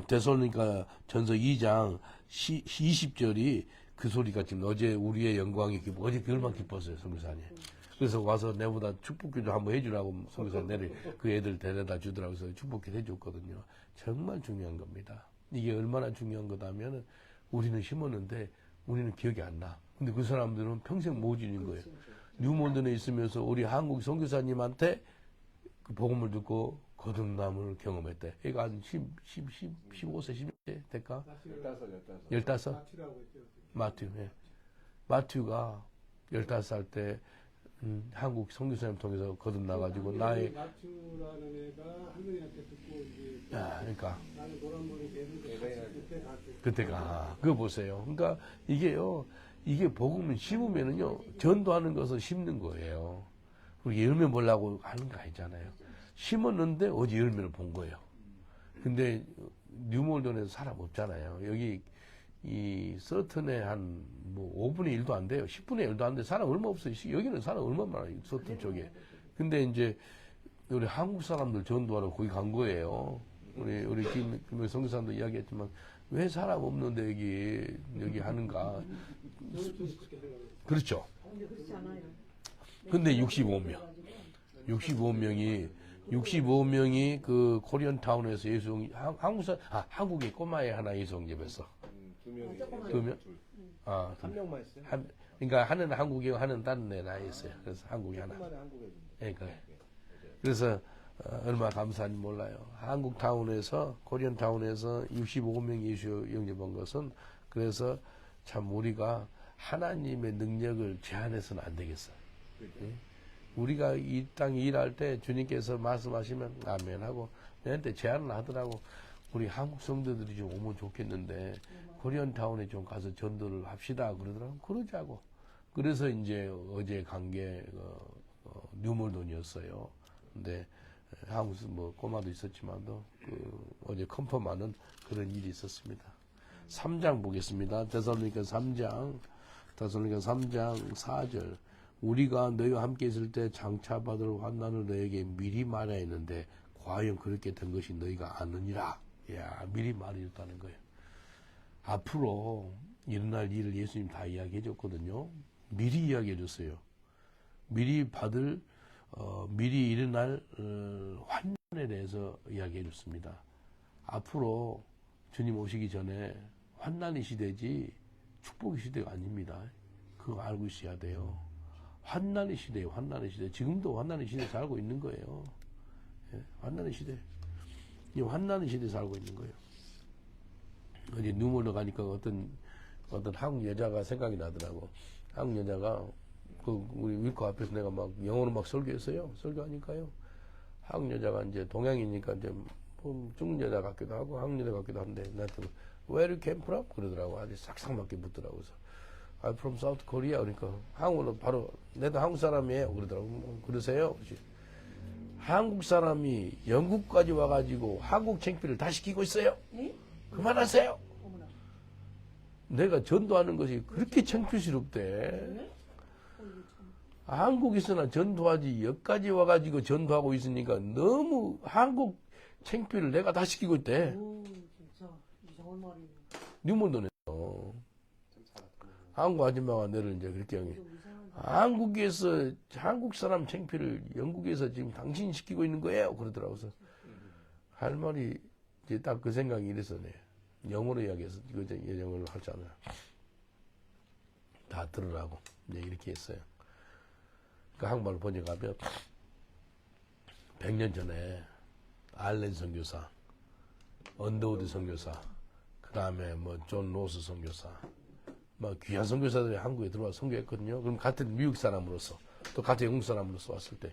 데살로니가 전서 2장 20절이 그 소리가 지금 어제 우리의 영광이 어제 얼마나 기뻤어요, 선교사님. 그래서 와서 내보다 축복기도 한번 해주라고 선교사 그 애들 데려다 주더라고요. 그래서 축복기도 해줬거든요. 정말 중요한 겁니다. 이게 얼마나 중요한 거다면은 우리는 심었는데 우리는 기억이 안 나. 근데 그 사람들은 평생 못 지닌 거예요. 뉴몬드에 있으면서 우리 한국 선교사님한테 그 복음을 듣고 거듭남을 경험했대. 얘가 한 15세, 16세 될까? 15? 마튜, 예. 마튜가 15살 때 한국 선교사님 통해서 거듭나가지고 나의 마튜라는 애가 할머니한테 듣고 이제 그러니까 나는 노란머리 걔를 그때가 그거 보세요. 그러니까 이게요. 이게 복음을 심으면은요. 전도하는 것을 심는 거예요. 우리 열매 보려고 하는 거 아니잖아요. 심었는데 어제 열매를 본 거예요. 근데 뉴몰던에서 사람 없잖아요. 여기 이 서튼에 한 뭐 5분의 1도 안 돼요. 10분의 1도 안 돼. 사람 얼마 없어요. 여기는 사람 얼마 많아요. 서튼 쪽에. 근데 이제 우리 한국 사람들 전도하러 거기 간 거예요. 우리 김 성교사님도 이야기했지만 왜 사람 없는데 여기 하는가? 그렇죠. 근데 65명이 그 코리안 타운에서 예수 한국의 꼬마애 하나 예수 영접했어. 2명? 한 명만 했어요? 그러니까 하나는 한국이고 하나는 다른 애 나이 있어요. 그래서 한국이 하나. 그러니까 그래서 얼마나 감사한지 몰라요. 한국 타운에서 코리안 타운에서 65명 예수 영접한 것은 그래서 참 우리가 하나님의 능력을 제한해서는 안 되겠어요. 예? 우리가 이 땅에 일할 때 주님께서 말씀하시면 아멘 하고 내한테 제안을 하더라고. 우리 한국 성도들이 좀 오면 좋겠는데 코리안 타운에 좀 가서 전도를 합시다 그러더라고. 그러자고. 그래서 이제 어제 간 게 뉴몰돈이었어요. 근데 한국 뭐 꼬마도 있었지만도 어제 컨펌하는 그런 일이 있었습니다. 3장 보겠습니다. 데살로니가 3장 4절. 우리가 너희와 함께 있을 때 장차 받을 환난을 너에게 미리 말해야 했는데 과연 그렇게 된 것이 너희가 아느니라. 야, 미리 말해줬다는 거예요. 앞으로 일어날 일을 예수님 다 이야기해 줬거든요. 미리 이야기해 줬어요. 미리 일어날 환난에 대해서 이야기해 줬습니다. 앞으로 주님 오시기 전에 환난의 시대지 축복의 시대가 아닙니다. 그거 알고 있어야 돼요. 환난의 시대예요. 환난의 시대. 지금도 환난의 시대에 살고 있는 거예요. 예, 환난의 시대. 이 환난의 시대에 살고 있는 거예요. 어제 누물러 가니까 어떤 한국 여자가 생각이 나더라고. 한국 여자가 우리 윌코 앞에서 내가 막 영어로 막 설교했어요. 설교하니까요. 한국 여자가 이제 동양이니까 이제 중국 여자 같기도 하고 한국 여자 같기도 한데 나한테 Where you came from? 그러더라고. 아주 싹싹 맞게 묻더라고. 그래서 I'm from South Korea. 그러니까 한국으로 바로 내도 한국 사람이에요. 그러더라고. 그러세요? 그렇지. 한국 사람이 영국까지 와가지고 한국 창피를 다 시키고 있어요. 네? 그만하세요. 어머나. 내가 전도하는 것이 그렇게 창피스럽대. 네? 한국에서나 전도하지 여기까지 와가지고 전도하고 있으니까 너무 한국 창피를 내가 다 시키고 있대. 오, 진짜 이상한 말이네. 뉴몬돈에서 한국 아줌마가 너를 이제 그렇게 하니 한국에서 한국 사람 창피를 영국에서 지금 당신이 시키고 있는 거예요. 그러더라고. 그래서 할 말이 이제 딱 그 생각이 이래서네. 영어로 이야기해서 이거 영어로 하잖아요. 다 들으라고 이제 이렇게 했어요. 그 한국말로 번역하면 100년 전에 알렌 선교사, 언더우드 선교사, 그 다음에 뭐 존 로스 선교사, 뭐 귀한 선교사들이 한국에 들어와 선교했거든요. 그럼 같은 미국 사람으로서 또 같은 영국 사람으로서 왔을 때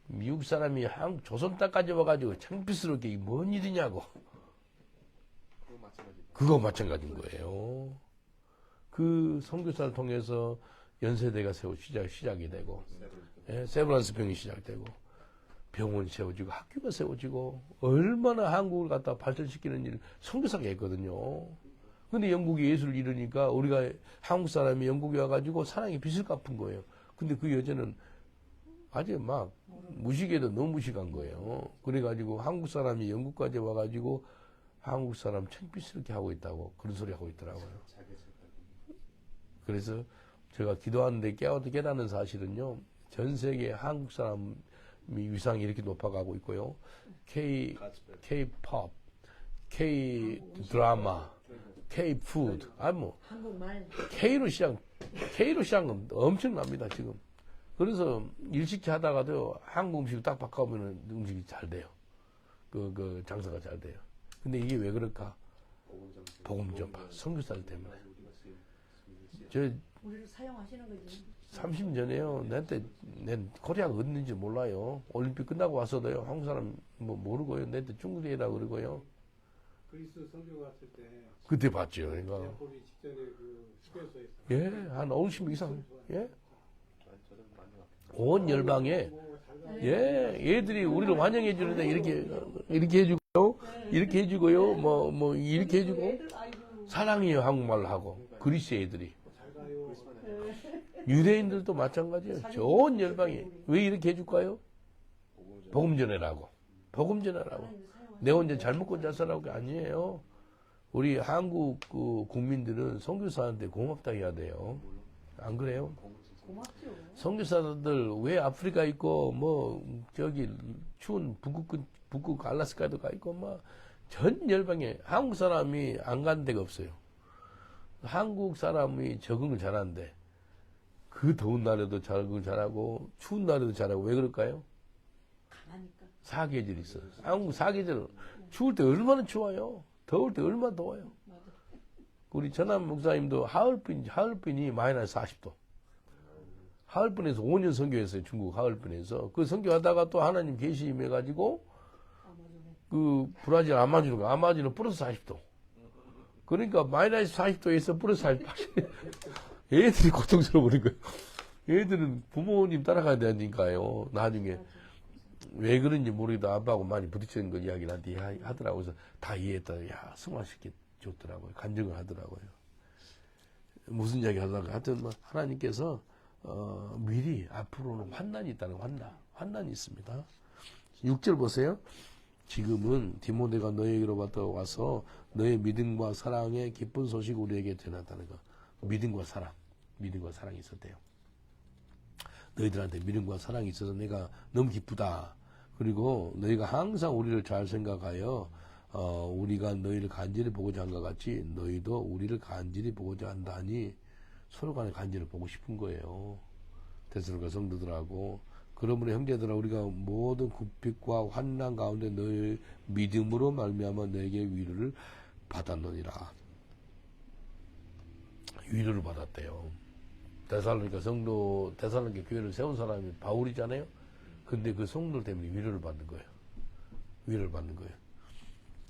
미국 사람이 한국 조선 땅까지 와가지고 창피스럽게 이게 뭔 일이냐고. 그거 마찬가지인 거예요. 그 선교사를 통해서 연세대가 시작이 되고, 세브란스 병이 시작되고, 병원이 세워지고, 학교가 세워지고, 얼마나 한국을 갖다 발전시키는 일을 선교사가 했거든요. 근데 영국이 예수를 이루니까 우리가 한국 사람이 영국에 와가지고 사랑의 빚을 갚은 거예요. 근데 그 여자는 아주 막 무식해도 너무 무식한 거예요. 그래가지고 한국 사람이 영국까지 와가지고 한국 사람 창피스럽게 하고 있다고 그런 소리 하고 있더라고요. 그래서 제가 기도하는데 깨닫는 사실은요, 전 세계 한국 사람이 위상이 이렇게 높아가고 있고요. K-pop, K-드라마, K-푸드, 한국말. K로 시작한 건 엄청납니다, 지금. 그래서 일식회 하다가도 한국 음식 딱 바꿔보면 음식이 잘 돼요. 장사가 잘 돼요. 근데 이게 왜 그럴까? 복음 전파, 선교사들 때문에. 우리를 사용하시는 거지. 30년 전에요. 난 코리아가 어딘지 몰라요. 올림픽 끝나고 왔어도요. 한국 사람 모르고요. 내한테 중국이라고 그러고요. 그리스 선교 갔을 때 그때 봤죠. 그러니까. 보기 직전에 그 휴게소에서 예, 한 50명 이상. 예. 온 열방에 예, 얘들이 우리를 환영해 주는데 이렇게 해주고요. 이렇게 해주고요. 이렇게 해주고 사랑해요 한국말로 하고 그리스 애들이. 유대인들도 마찬가지예요. 좋은 열방이 왜 이렇게 해줄까요? 복음 전해라고. 복음 전해라고. 내 혼자 잘 먹고 잘 살라고 게 아니에요. 우리 한국 국민들은 선교사한테 고맙다 해야 돼요. 안 그래요? 고맙죠. 선교사들 왜 아프리카 있고 저기 추운 북극 알라스카도 가 있고 전 열방에 한국 사람이 안 간 데가 없어요. 한국 사람이 적응을 잘하는데 그 더운 날에도 적응을 잘하고 추운 날에도 잘하고 왜 그럴까요? 가니까. 사계절이 있어요. 한국 사계절 추울 때 얼마나 추워요. 더울 때 얼마나 더워요. 맞아. 우리 전남 목사님도 하얼빈이 마이너스 40도. 하얼빈에서 5년 선교했어요. 중국 하얼빈에서. 그 선교하다가 또 하나님 계시임해가지고 그 브라질 아마존은 플러스 40도. 그러니까 마이너스 40도에서 플러스 40도. 애들이 고통스러워버린 거예요. 애들은 부모님 따라가야 되니까요. 나중에. 왜 그런지 모르겠다. 아빠하고 많이 부딪히는 거 이야기를 한테 하더라고요. 그래서 다 이해했다. 야, 승화시켜 줬더라고요. 간증을 하더라고요. 무슨 이야기 하다가 하여튼 하나님께서 미리 앞으로는 환난이 있다는 환난이 있습니다. 6절 보세요. 지금은 디모데가 너에게로 와서 너의 믿음과 사랑의 기쁜 소식 우리에게 전했다는 거. 믿음과 사랑이 있었대요. 너희들한테 믿음과 사랑이 있어서 내가 너무 기쁘다. 그리고 너희가 항상 우리를 잘 생각하여 우리가 너희를 간절히 보고자 한 것 같이 너희도 우리를 간절히 보고자 한다니 서로 간에 간절히 보고 싶은 거예요. 데살로니가 성도들하고. 그러므로 형제들아 우리가 모든 굽핍과 환난 가운데 너희 믿음으로 말미암아 너에게 위로를 받았느니라. 위로를 받았대요. 데살로니가 교회를 세운 사람이 바울이잖아요. 근데 그 성도들 때문에 위로를 받는 거예요. 위로를 받는 거예요.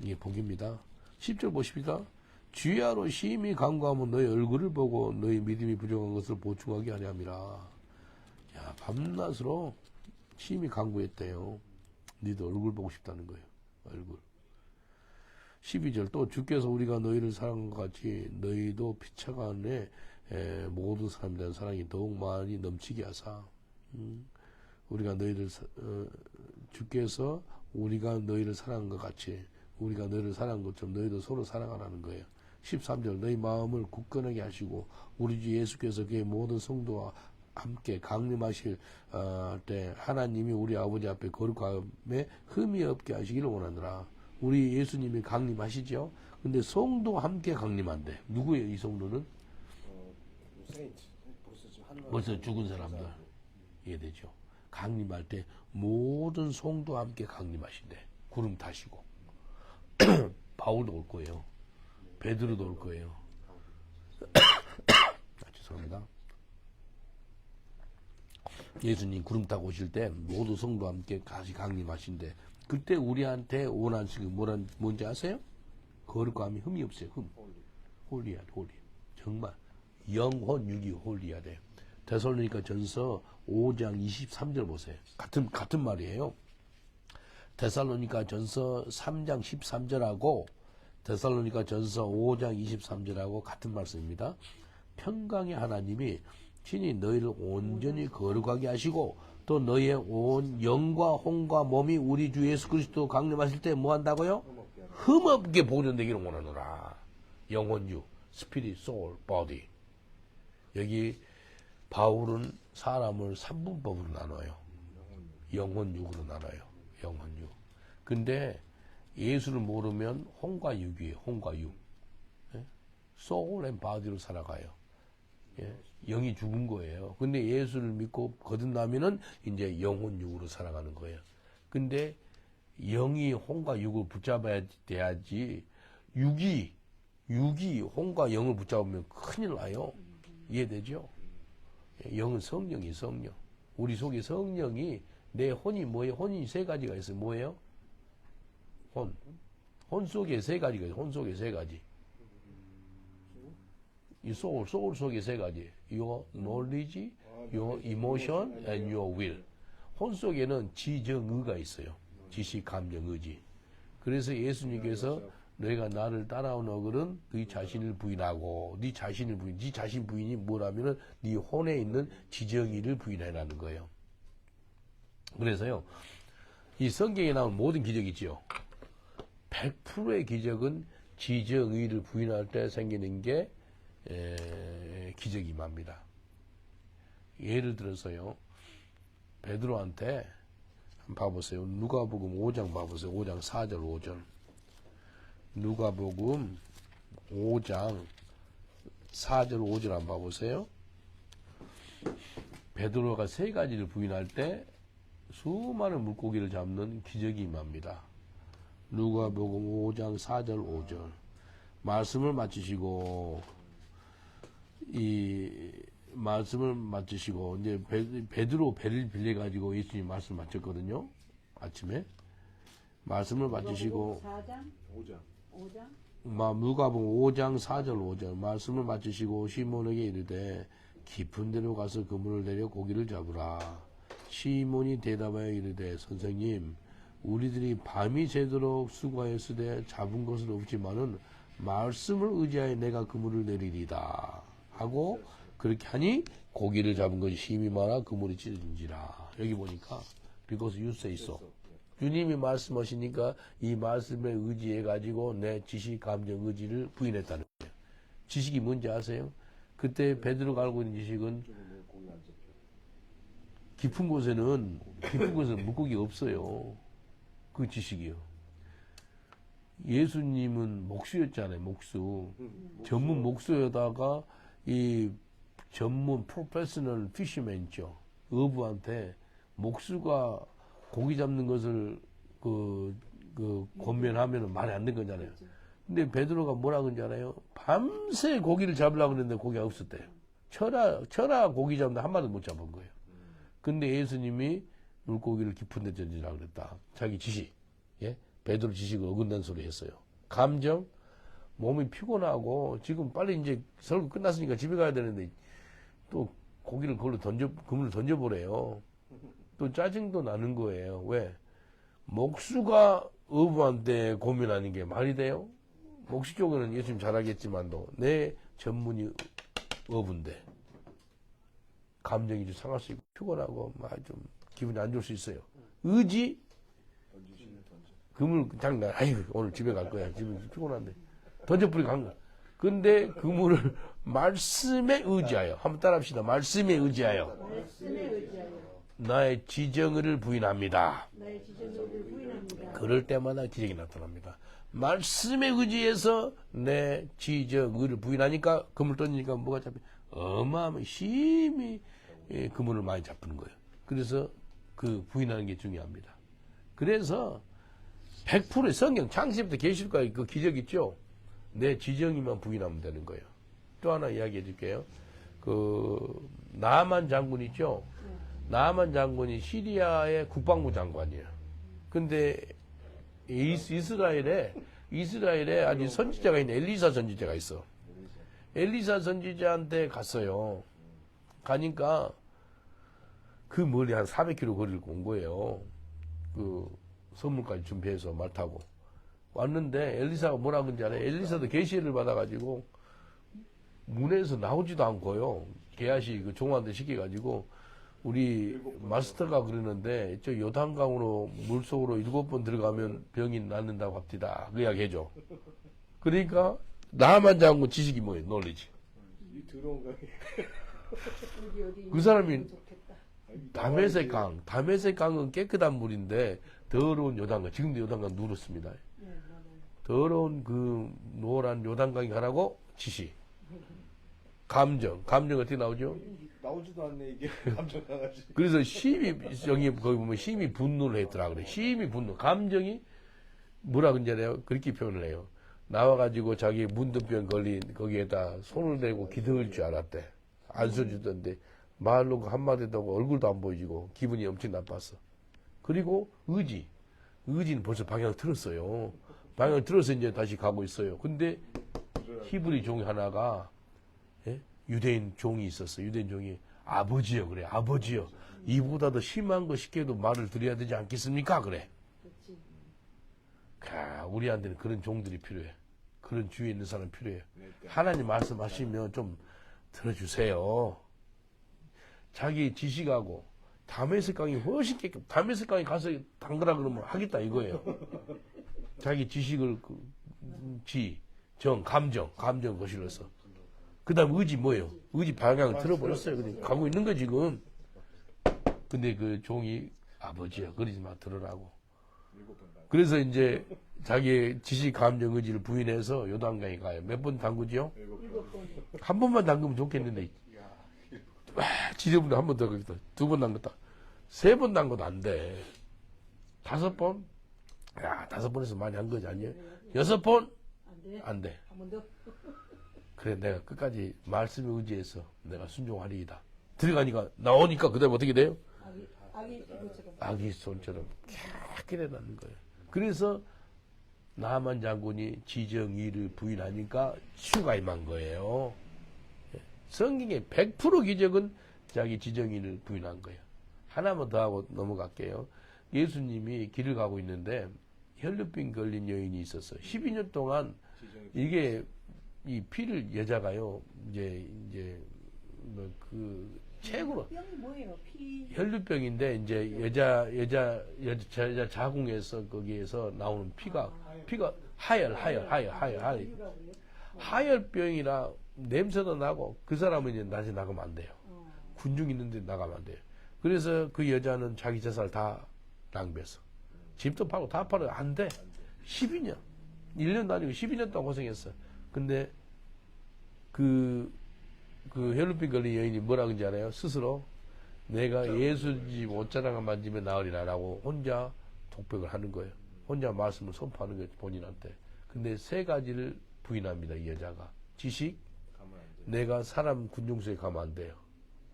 이게 복입니다. 10절 보십니까? 주야로 심히 간구하면 너희 얼굴을 보고 너희 믿음이 부족한 것을 보충하게 하려 함이라. 야, 밤낮으로 심히 간구했대요. 너희도 얼굴 보고 싶다는 거예요. 얼굴. 12절 또 주께서 우리가 너희를 사랑한 것 같이 너희도 피차간에 모든 사람에 대한 사랑이 더욱 많이 넘치게 하사. 우리가 너희를 주께서 우리가 너희를 사랑한 것 같이 우리가 너희를 사랑한 것처럼 너희도 서로 사랑하라는 거예요. 13절 너희 마음을 굳건하게 하시고 우리 주 예수께서 그의 모든 성도와 함께 강림하실 때 하나님이 우리 아버지 앞에 거룩함에 흠이 없게 하시기를 원하노라. 우리 예수님이 강림하시죠. 근데 성도 함께 강림한대. 누구예요 이 성도는? 벌써 죽은 사람들. 이해되죠. 강림할 때 모든 성도 함께 강림하신대. 구름 타시고 바울도 올 거예요. 베드로도 올 거예요. 죄송합니다. 예수님 구름 타고 오실 때 모두 성도 함께 같이 강림하신대. 그때 우리한테 원하시는 게 뭔지 아세요? 거룩함이 흠이 없어요. 흠. 홀리야, 홀리. 정말 영혼육이 홀리야 돼. 데살로니가 전서 5장 23절 보세요. 같은 말이에요. 데살로니가 전서 3장 13절하고 데살로니가 전서 5장 23절하고 같은 말씀입니다. 평강의 하나님이 친히 너희를 온전히 거룩하게 하시고 또 너희의 온 영과 혼과 몸이 우리 주 예수 그리스도 강림하실 때 뭐 한다고요? 흠없게 보존되기를 원하노라. 영혼유, 스피릿, 소울, 보디. 여기 바울은 사람을 3분법으로 나눠요. 영혼육으로 나눠요. 영혼육. 근데 예수를 모르면 혼과 육이에요. 혼과 육. 소울 앤 바디로 살아가요. 예? 영이 죽은 거예요. 근데 예수를 믿고 거듭나면은 이제 영혼육으로 살아가는 거예요. 근데 영이 혼과 육을 붙잡아야 돼야지 육이 혼과 영을 붙잡으면 큰일 나요. 이해되죠? 영은 성령이 성령. 우리 속에 성령이 내 혼이 뭐예요? 혼이 세 가지가 있어요. 뭐예요? 혼 속에 세 가지가 있어요. 혼 속에 세 가지. 이 소울 속에 세 가지. Your knowledge, your emotion, and your will. 혼 속에는 지정의가 있어요. 지식, 감정, 의지. 그래서 예수님께서 너희가 나를 따라오는 어글은 네 자신을 부인하고 네 자신 부인이 뭐라면은 네 혼에 있는 지정의를 부인해라는 거예요. 그래서요, 이 성경에 나온 모든 기적이 있죠. 100%의 기적은 지정의를 부인할 때 생기는 게 기적이 임합니다. 예를 들어서요, 베드로한테 한번 봐보세요. 누가복음 5장 봐보세요. 5장 4절 5절. 누가복음 5장 4절 5절 한번 봐보세요. 베드로가 세 가지를 부인할 때 수많은 물고기를 잡는 기적이 임합니다. 누가복음 5장 4절 5절. 말씀을 마치시고 이제 베드로 배를 빌려 가지고 예수님 말씀 마쳤거든요. 아침에 말씀을 마치시고 4장 5장. 누가복음 5장 4절 5절. 말씀을 마치시고 시몬에게 이르되 깊은 데로 가서 그물을 내려 고기를 잡으라. 시몬이 대답하여 이르되 선생님, 우리들이 밤이 새도록 수고하였으되 잡은 것은 없지만은 말씀을 의지하여 내가 그물을 내리리다 하고, 그렇게 하니 고기를 잡은 것이 심히 많아 그물이 찢어진지라. 여기 보니까 because you say so. 주님이 말씀하시니까 이 말씀에 의지해 가지고 내 지식, 감정, 의지를 부인했다는 거예요. 지식이 뭔지 아세요? 그때 베드로가 알고 있는 지식은 깊은 곳에는 물고기가 없어요. 그 지식이요. 예수님은 목수였잖아요. 목수. 전문 목수에다가 이 전문 프로페셔널 피시맨 있죠. 어부한테 목수가 고기 잡는 것을 권면하면은 말이 안 된 거잖아요. 근데 베드로가 뭐라 그런지 알아요? 밤새 고기를 잡으려고 그랬는데 고기가 없었대요. 철아 고기 잡는데 한 마리도 못 잡은 거예요. 근데 예수님이 물고기를 깊은 데 던지라고 그랬다. 자기 지식. 예? 베드로 지식을 어긋난 소리 했어요. 감정, 몸이 피곤하고 지금 빨리 이제 설교 끝났으니까 집에 가야 되는데 또 고기를 그물을 던져보래요. 또 짜증도 나는 거예요. 왜? 목수가 어부한테 고민하는 게 말이 돼요? 목수 쪽에는 예수님 잘 알겠지만도 내 전문이 어부인데 감정이 좀 상할 수 있고 피곤하고 막 좀 기분이 안 좋을 수 있어요. 의지? 그물 장난. 아이고 오늘 집에 갈 거야. 지금 피곤한데 던져버리고 간 거야. 근데 그물을 말씀에 의지하여, 한번 따라합시다. 말씀에 의지하여 나의 지정의를 부인합니다. 그럴 때마다 기적이 나타납니다. 말씀에 의지해서 내 지정의를 부인하니까 그물 던지니까 뭐가 잡혀? 어마어마한 힘이 그물을 많이 잡는 거예요. 그래서 그 부인하는 게 중요합니다. 그래서 100%의 성경 창세기부터 계시록까지 그 기적 있죠? 내 지정의만 부인하면 되는 거예요. 또 하나 이야기해 줄게요. 그 나아만 장군 있죠? 나아만 장군이 시리아의 국방부 장관이에요. 근데 이스라엘에 이스라엘에 아주 선지자가 있는 엘리사 선지자가 있어. 엘리사 선지자한테 갔어요. 가니까 그 멀리 한 400km 거리를 온 거예요. 그 선물까지 준비해서 말 타고 왔는데 엘리사가 뭐라 그런지 알아요? 엘리사도 계시를 받아가지고 문에서 나오지도 않고요. 게하시 그 종한테 시켜가지고 우리 마스터가 그러는데 저 요단강으로 물속으로 7번 들어가면 병이 낫는다고 합디다. 그 이야기 해줘. 그러니까 나만 장군 지식이 뭐예요? 놀리지. 이 더러운 거. 어디 그 사람이 좋겠다. 다메섹 강은 깨끗한 물인데 더러운 요단강, 지금도 요단강 누렇습니다. 네, 맞아요. 더러운 그 노란 요단강이 가라고 지시. 감정이 어떻게 나오죠? 나오지도 않네 이게 감정 나가지. 그래서 심히 여기 거기 보면 심히 분노를 했더라 그래. 심히 분노. 감정이 뭐라 그러지 않아요? 그렇게 표현을 해요. 나와가지고 자기 문둥병 걸린 거기에다 손을 대고 기대을 줄 알았대. 안 써주던데 말로 한마디도 하고 얼굴도 안 보이지고 기분이 엄청 나빴어. 그리고 의지는 벌써 방향을 틀었어요. 방향을 틀어서 이제 다시 가고 있어요. 근데 히브리 종이 하나가 유대인 종이 있었어. 유대인 종이 아버지요 그래. 아버지요. 이보다 더 심한 거 시켜도 말을 드려야 되지 않겠습니까? 그래. 그렇지. 우리한테는 그런 종들이 필요해. 그런 주위에 있는 사람 필요해. 하나님 말씀하시면 좀 들어주세요. 자기 지식하고 다메섹 강이 훨씬 깨끗. 다메섹 강에 가서 담그라 그러면 하겠다 이거예요. 자기 지식을 감정 거실러서. 그 다음 의지 뭐예요? 의지 방향을 틀어버렸어요. 그냥 가고 있는 거 지금. 근데 그 종이 아버지야 그러지 마 들으라고. 그래서 이제 자기의 지식 감정 의지를 부인해서 요단강에 가요. 몇 번 담그죠? 7번. 한 번만 담그면 좋겠는데 지저분해. 한 번 더 가겠다. 2번 담갔다. 3번 담궈도 안 돼. 5번? 야 5번에서 많이 한 거지 아니에요? 6번? 안 돼. 안 돼. 한 번 더. 그래 내가 끝까지 말씀에 의지해서 내가 순종하리이다. 들어가니까 나오니까 그다음에 어떻게 돼요? 아기 이것처럼. 아기 손처럼 깨끗해지는 거예요. 그래서 나만 장군이 지정의를 부인하니까 휴가 임한 거예요. 성경의 100% 기적은 자기 지정의를 부인한 거예요. 하나만 더 하고 넘어갈게요. 예수님이 길을 가고 있는데 혈루병 걸린 여인이 있었어요. 12년 동안 이게 이 피를 여자가요 이제 뭐 그 책으로 병이 뭐예요? 피. 혈루병인데 이제 여자 자궁에서 거기에서 나오는 피가 하열 이유라고요? 하열병이라 냄새도 나고 그 사람은 이제 낮에 나가면 안 돼요. 군중 있는데 나가면 안 돼요. 그래서 그 여자는 자기 재산을 다 낭비했어. 집도 팔고 다 팔아요. 안 돼. 12년 1년도 아니고 12년 동안 고생했어. 근데 그 혈루병 걸린 여인이 뭐라 그런지 알아요? 스스로 내가 예수 집 옷자락을 만지면 나으리라라고 혼자 독백을 하는 거예요. 혼자 말씀을 선포하는 거예요. 본인한테. 근데 3가지를 부인합니다. 이 여자가. 지식, 내가 사람 군중수에 가면 안 돼요.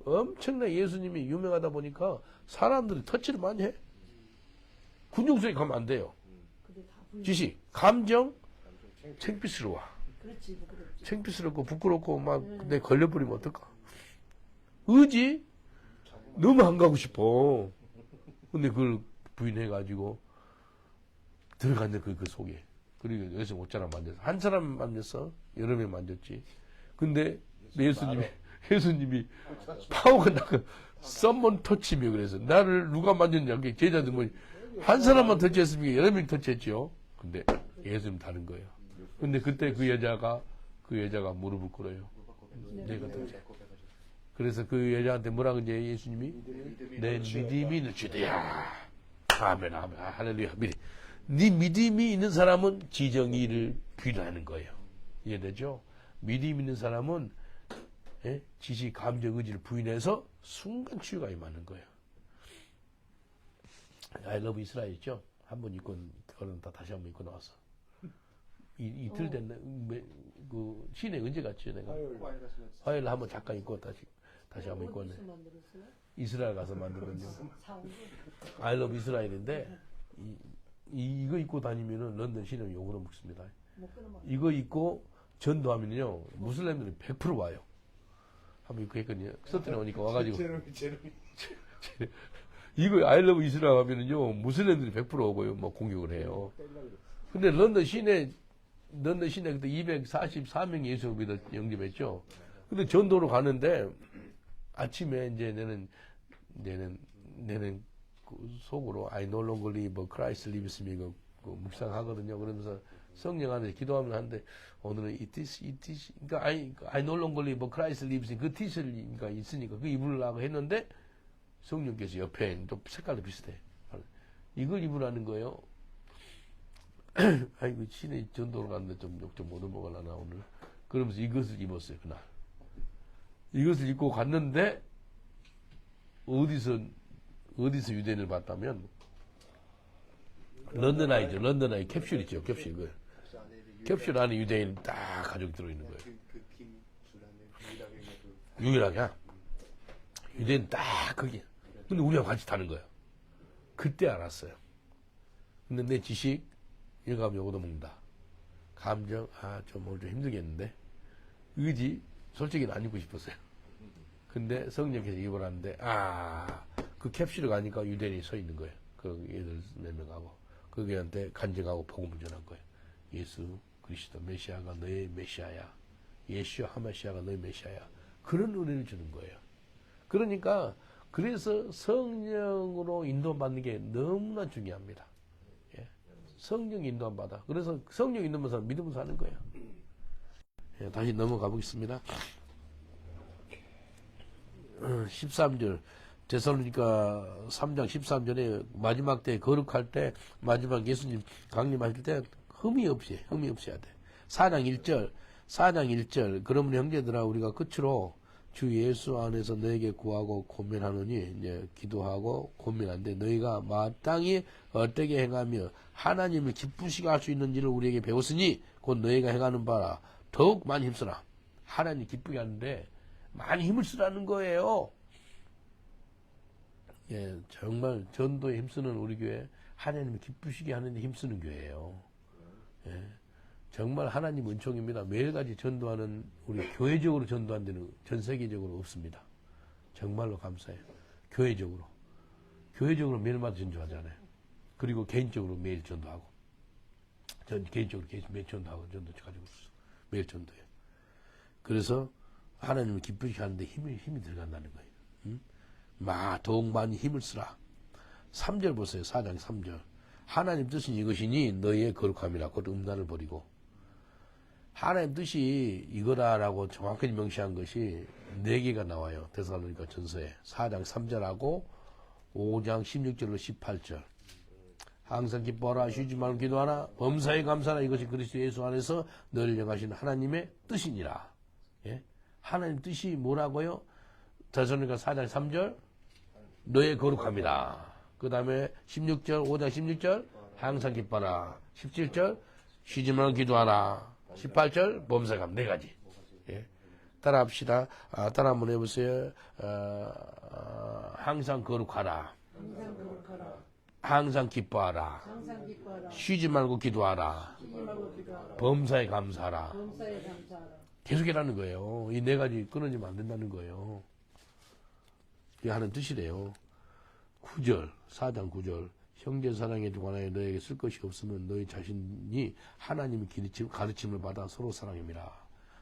엄청나게 예수님이 유명하다 보니까 사람들이 터치를 많이 해. 군중수에 가면 안 돼요. 근데 다 부인. 지식, 감정, 창피스러워. 그렇지, 부끄럽지. 창피스럽고 부끄럽고 막 근데 걸려버리면 어떨까? 의지? 너무 안 가고 싶어. 근데 그걸 부인해가지고 들어갔는데 그 속에. 그리고 여기서 옷자락 만졌어. 한 사람 만졌어. 여러 명 만졌지. 근데 예수님이 파워가 나가 썸먼 터치며 그래서 나를 누가 만졌냐. 제자들 뭐 한 사람만 터치했으니까 여러 명 터치했죠. 근데 예수님 다른 거예요. 근데 그때 그 여자가 무릎을 꿇어요. 내가 터치. 그래서 그 여자한테 뭐라고 이제 예수님이 내 믿음이 있는 주대야. 아멘, 아멘, 할렐루야. 네 믿음이 있는 사람은 지정의를 부인하는 거예요. 이해되죠? 믿음 있는 사람은 지식, 감정, 의지를 부인해서 순간 치유가 임하는 거예요. I love 이스라엘 있죠? 한번 입고 그런 다 다시 한번 입고 나왔어. 이틀 됐네. 그 시내 언제 갔지 내가? 화요일 한번 잠깐 입고 다시 한번 입고 왔네. 어디서 만들었어요? 이스라엘 가서 만들었는데. 사온 거. I love 이스라엘인데 이거 입고 다니면은 런던 시내는 욕으로 먹습니다. 못 끊어먹어. 이거 입고 전도하면요 무슬림들이 100% 와요. 한번 입고 했거든요. 서튼에 오니까 와가지고 제롬이 이거 I love 이스라엘 하면은요 무슬림들이 100% 오고요 뭐 공격을 해요. 근데 런던 시내 그때 244명이 예수를 믿어 영접했죠. 근데 전도로 가는데 아침에 이제 내는 그 속으로 I no longer live, Christ lives me 그 묵상하거든요. 그러면서 성령 안에 기도하면 하는데 오늘은 이 뜻이 그러니까 I no longer live, Christ lives me 그 뜻이니까 있으니까 그 입으려고 했는데 성령께서 옆에 또 색깔도 비슷해. 이걸 입으라는 거예요. 아이고 시내 전도로 갔는데 좀 욕 좀 못 먹으려나 오늘. 그러면서 이것을 입었어요 그날. 이것을 입고 갔는데 어디서 유대인을 봤다면 런던 아이죠. 런던 아이 캡슐 있죠. 캡슐 그 캡슐 안에 유대인 딱 가족이 들어있는 거예요. 유일하게 유대인 딱 거기. 근데 우리랑 같이 타는 거예요. 그때 알았어요. 근데 내 지식 읽어가면 요거도 먹는다. 감정 좀 오늘 좀 힘들겠는데 의지 솔직히는 안 입고 싶었어요. 근데 성령께서 입으라는데 그 캡슐에 가니까 유대인이 서 있는 거예요. 그 얘들 4명하고 그게한테 간증하고 복음을 전한 거예요. 예수 그리스도 메시아가 너의 메시아야. 예수 하마시아가 너의 메시아야. 그런 은혜를 주는 거예요. 그러니까 그래서 성령으로 인도받는 게 너무나 중요합니다. 예. 성령 인도안 받아. 그래서 성령 인도하면서 믿으면서 사는 거예요. 예, 다시 넘어가 보겠습니다. 13절 데살로니가 3장 13절에 마지막 때 거룩할 때 마지막 예수님 강림하실 때 흠이 없이 해야 돼. 4장 1절 그러면 형제들아 우리가 끝으로 주 예수 안에서 너에게 구하고 고민하노니 이제 기도하고 고민하는데 너희가 마땅히 어떻게 행하며 하나님을 기쁘시게 할 수 있는지를 우리에게 배웠으니 곧 너희가 행하는 바라 더욱 많이 힘쓰라. 하나님 기쁘게 하는데 많이 힘을 쓰라는 거예요. 예, 정말 전도에 힘쓰는 우리 교회 하나님을 기쁘시게 하는데 힘쓰는 교회예요. 예, 정말 하나님 은총입니다. 매일같이 전도하는 우리 교회적으로 전도한 데는 전 세계적으로 없습니다. 정말로 감사해요. 교회적으로 매일마다 전도하잖아요. 그리고 개인적으로 매일 전도하고 전 개인적으로 매일 전도하고 전도 가지고 있어. 매일 전도해요. 그래서 하나님을 기쁘시게 하는데 힘이 들어간다는 거예요. 더욱 많이 힘을 쓰라. 3절 보세요. 4장 3절. 하나님 뜻은 이것이니 너희의 거룩함이라. 곧 음란을 버리고. 하나님 뜻이 이거다라고 정확하게 명시한 것이 4개가 나와요. 데살로니가 전서에. 4장 3절하고 5장 16절로 18절. 항상 기뻐하라. 쉬지 말고 기도하라. 범사에 감사하라. 이것이 그리스도 예수 안에서 너희를 영하시는 하나님의 뜻이니라. 예? 하나님 뜻이 뭐라고요? 데살로니가 4장 3절 너의 거룩함이다. 그 다음에 16절 5장 16절 항상 기뻐하라. 17절 쉬지 말고 기도하라. 18절 범사감 4가지. 예. 따라 합시다. 따라 한번 해보세요. 항상 거룩하라. 항상 기뻐하라. 쉬지 말고 기도하라. 범사에 감사하라. 계속이라는 거예요. 이 4가지 끊어지면 안 된다는 거예요. 이게 하는 뜻이래요. 9절, 4장 9절. 형제 사랑에 관하여 너에게 쓸 것이 없으면 너희 자신이 하나님의 가르침을 받아 서로 사랑합니다.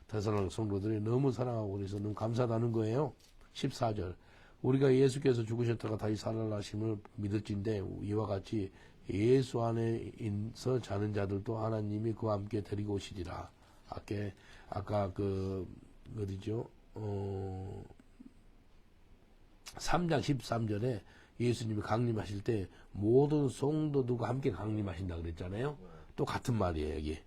데살로니가 성도들이 너무 사랑하고 그래서 너무 감사하다는 거예요. 14절. 우리가 예수께서 죽으셨다가 다시 살아나심을 믿을진데 이와 같이 예수 안에서 자는 자들도 하나님이 그와 함께 데리고 오시리라. 아까 어디죠? 3장 13절에 예수님이 강림하실 때 모든 성도들과 함께 강림하신다 그랬잖아요. 또 같은 말이에요, 여기.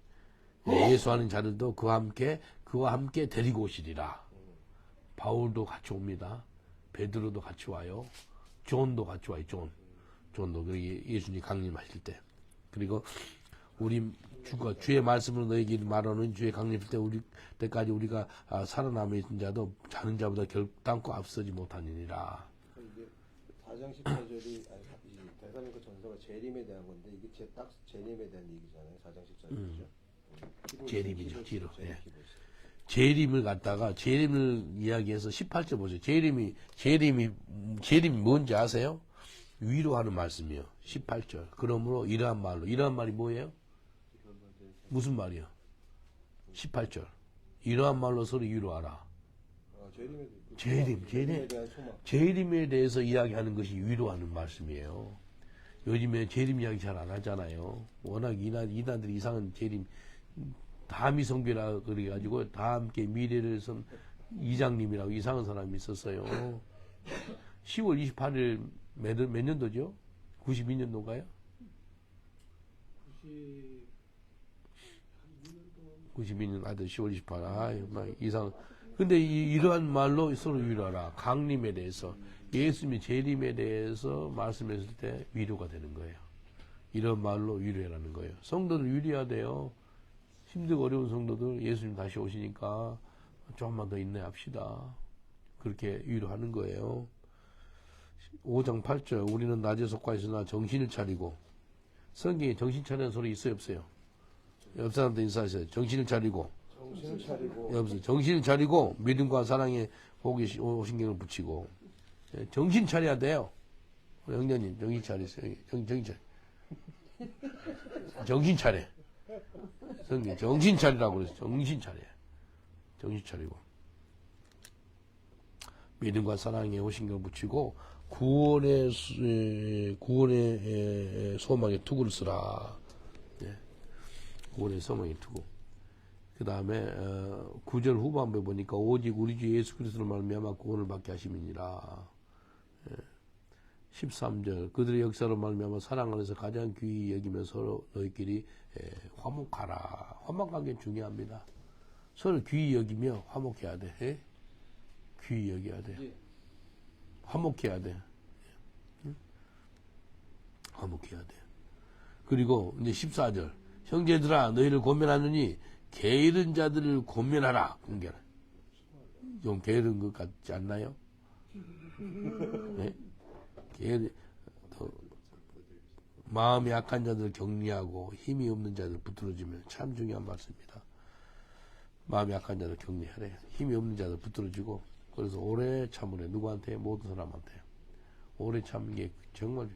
예수 안에 자들도 그와 함께 데리고 오시리라. 바울도 같이 옵니다. 베드로도 같이 와요. 존도 같이 와요, 존도. 예수님이 강림하실 때. 그리고 우리 주의 말씀으로 너에게 말하는 주의 강림할 때 때까지 우리가 살아남아 있는 자도 자는 자보다 결단코 앞서지 못하니라. 4장 14절이 아니 대사님과 전서가 재림에 대한 건데 이게 딱 재림에 대한 얘기잖아요. 4장 14절이죠. 재림이죠. 뒤로. 예. 재림을 갖다가 재림을 이야기해서 18절 보세요. 재림이 뭔지 아세요? 위로하는 말씀이요. 18절. 그러므로 이러한 말이 뭐예요? 무슨 말이요? 18절. 이러한 말로 서로 위로하라. 재림에 대해서 이야기하는 것이 위로하는 말씀이에요. 요즘에 재림 이야기 잘 안 하잖아요. 워낙 이단들이 이상한 재림, 다미 성비라 그래가지고 다 함께 미래를 선 이장님이라고 이상한 사람이 있었어요. 10월 28일 몇 년도죠? 92년도인가요? 92년 아들 10월 28일. 아유, 막 이상. 근데 이러한 말로 서로 위로하라. 강림에 대해서, 예수님의 재림에 대해서 말씀했을 때 위로가 되는 거예요. 이런 말로 위로해라는 거예요. 성도들 위로해야 돼요. 힘들고 어려운 성도들 예수님 다시 오시니까 조금만 더 인내합시다. 그렇게 위로하는 거예요. 5장 8절 우리는 낮에 속하 있으나 정신을 차리고. 성경에 정신 차리는 소리 있어요 없어요? 옆 사람도 인사하세요. 정신을 차리고. 정신을 차리고 믿음과 사랑에 호신경을 붙이고. 정신 차려야 돼요. 우리 형제님 정신 차리세요. 정신 차려. 정신 차려. 성경 정신 차리라고 그랬어요. 정신 차려. 정신 차리고. 믿음과 사랑에 호신경을 붙이고 구원의 소망의 투구를 쓰라. 네. 구원의 소망의 투구. 그 다음에 9절 후반부에 보니까 오직 우리 주 예수 그리스도로 말미암아 구원을 받게 하심이니라. 13절 그들의 역사로 말미암아 사랑 안에서 가장 귀히 여기며 서로 너희끼리 화목하라. 화목하는 게 중요합니다. 서로 귀히 여기며 화목해야 돼. 귀히 여겨야 돼. 화목해야 돼. 화목해야 돼. 그리고 이제 14절 형제들아 너희를 권면하느니 게으른 자들을 권면하라. 공개라. 좀 게으른 것 같지 않나요? 네? 마음이 약한 자들을 격리하고 힘이 없는 자들을 붙들어주면 참 중요한 말씀입니다. 마음이 약한 자들 격리하래. 힘이 없는 자들 붙들어주고. 그래서 오래 참으래. 누구한테? 모든 사람한테. 오래 참는 게 정말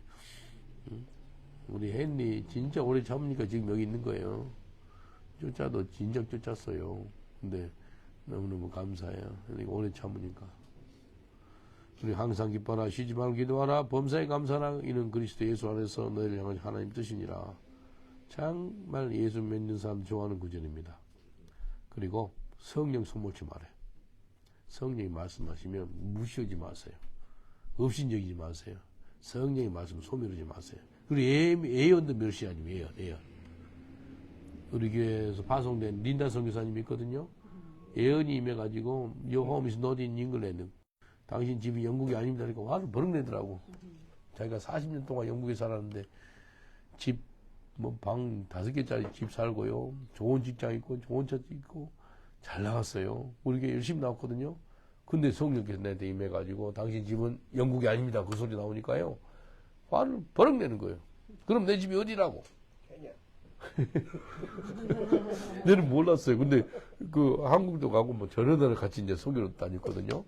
우리 헨리 진짜 오래 참으니까 지금 여기 있는 거예요. 쫓아도 진작 쫓았어요. 근데 너무너무 감사해요. 오래 참으니까. 우리 항상 기뻐라. 쉬지 말고 기도하라. 범사에 감사하라. 이는 그리스도 예수 안에서 너희를 향한 하나님 뜻이니라. 정말 예수 믿는 사람 좋아하는 구절입니다. 그리고 성령 소몰치 말해. 성령이 말씀하시면 무시하지 마세요. 업신여기지 마세요. 성령의 말씀 소멸하지 마세요. 그리고 예언도 멸시하지 마세요. 예언. 우리 교회에서 파송된 린다 선교사님이 있거든요. 예언이 임해가지고 Your home is not in England. 당신 집이 영국이 아닙니다. 그러니까 화를 버럭 내더라고. 자기가 40년 동안 영국에 살았는데 집 뭐 방 5개짜리 집 살고요. 좋은 직장 있고 좋은 차 있고 잘 나갔어요. 우리 교회 열심히 나왔거든요. 근데 성령께서 내한테 임해가지고 당신 집은 영국이 아닙니다. 그 소리 나오니까요. 화를 버럭 내는 거예요. 그럼 내 집이 어디라고? 내는 몰랐어요. 근데 그 한국도 가고 뭐 저런 데를 같이 이제 소개로 다녔거든요.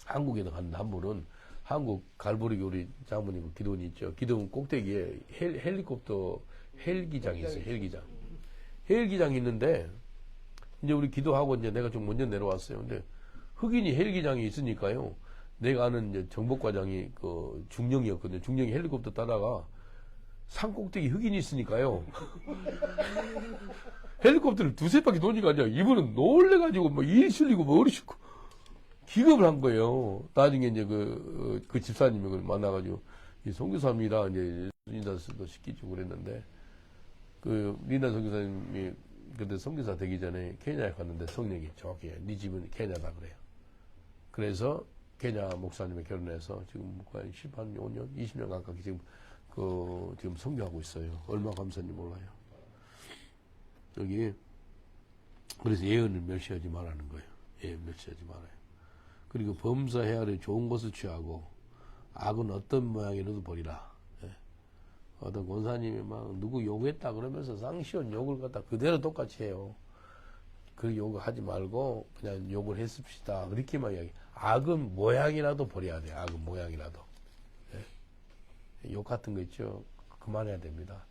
한국에도 갔는데 한 분은 한국 갈보리 우리 장모님 기도원이 있죠. 기도원 꼭대기에 헬리콥터 헬기장이 있어요. 헬기장. 헬기장이 있는데 이제 우리 기도하고 이제 내가 좀 먼저 내려왔어요. 근데 흑인이 헬기장이 있으니까요. 내가 아는 이제 정복과장이 그 중령이었거든요. 중령이 헬리콥터 타다가 산 꼭대기 흑인이 있으니까요. 헬리콥터를 두세 바퀴 도니까 이분은 놀래가지고 뭐 일 실리고 머리 싣고 기겁을 한 거예요. 나중에 이제 그 집사님이 그걸 만나가지고 이 선교사입니다. 이제 인사도 시키고 그랬는데 그 린다 선교사님이 그때 선교사 되기 전에 케냐에 갔는데 성령이 정확히 네 집은 케냐다 그래요. 그래서 케냐 목사님과 결혼해서 지금 거의 15년, 20년 가까이 지금 지금 선교하고 있어요. 얼마 감사한지 몰라요. 여기 그래서 예언을 멸시하지 말라는 거예요. 예언 멸시하지 말아요. 그리고 범사 헤아려 좋은 것을 취하고 악은 어떤 모양이라도 버리라. 예. 어떤 권사님이 막 누구 욕했다 그러면서 쌍시원 욕을 갖다 그대로 똑같이 해요. 그 욕을 하지 말고 그냥 욕을 했습시다. 그렇게만 이야기. 악은 모양이라도 버려야 돼. 악은 모양이라도. 예. 욕 같은 거 있죠. 그만해야 됩니다.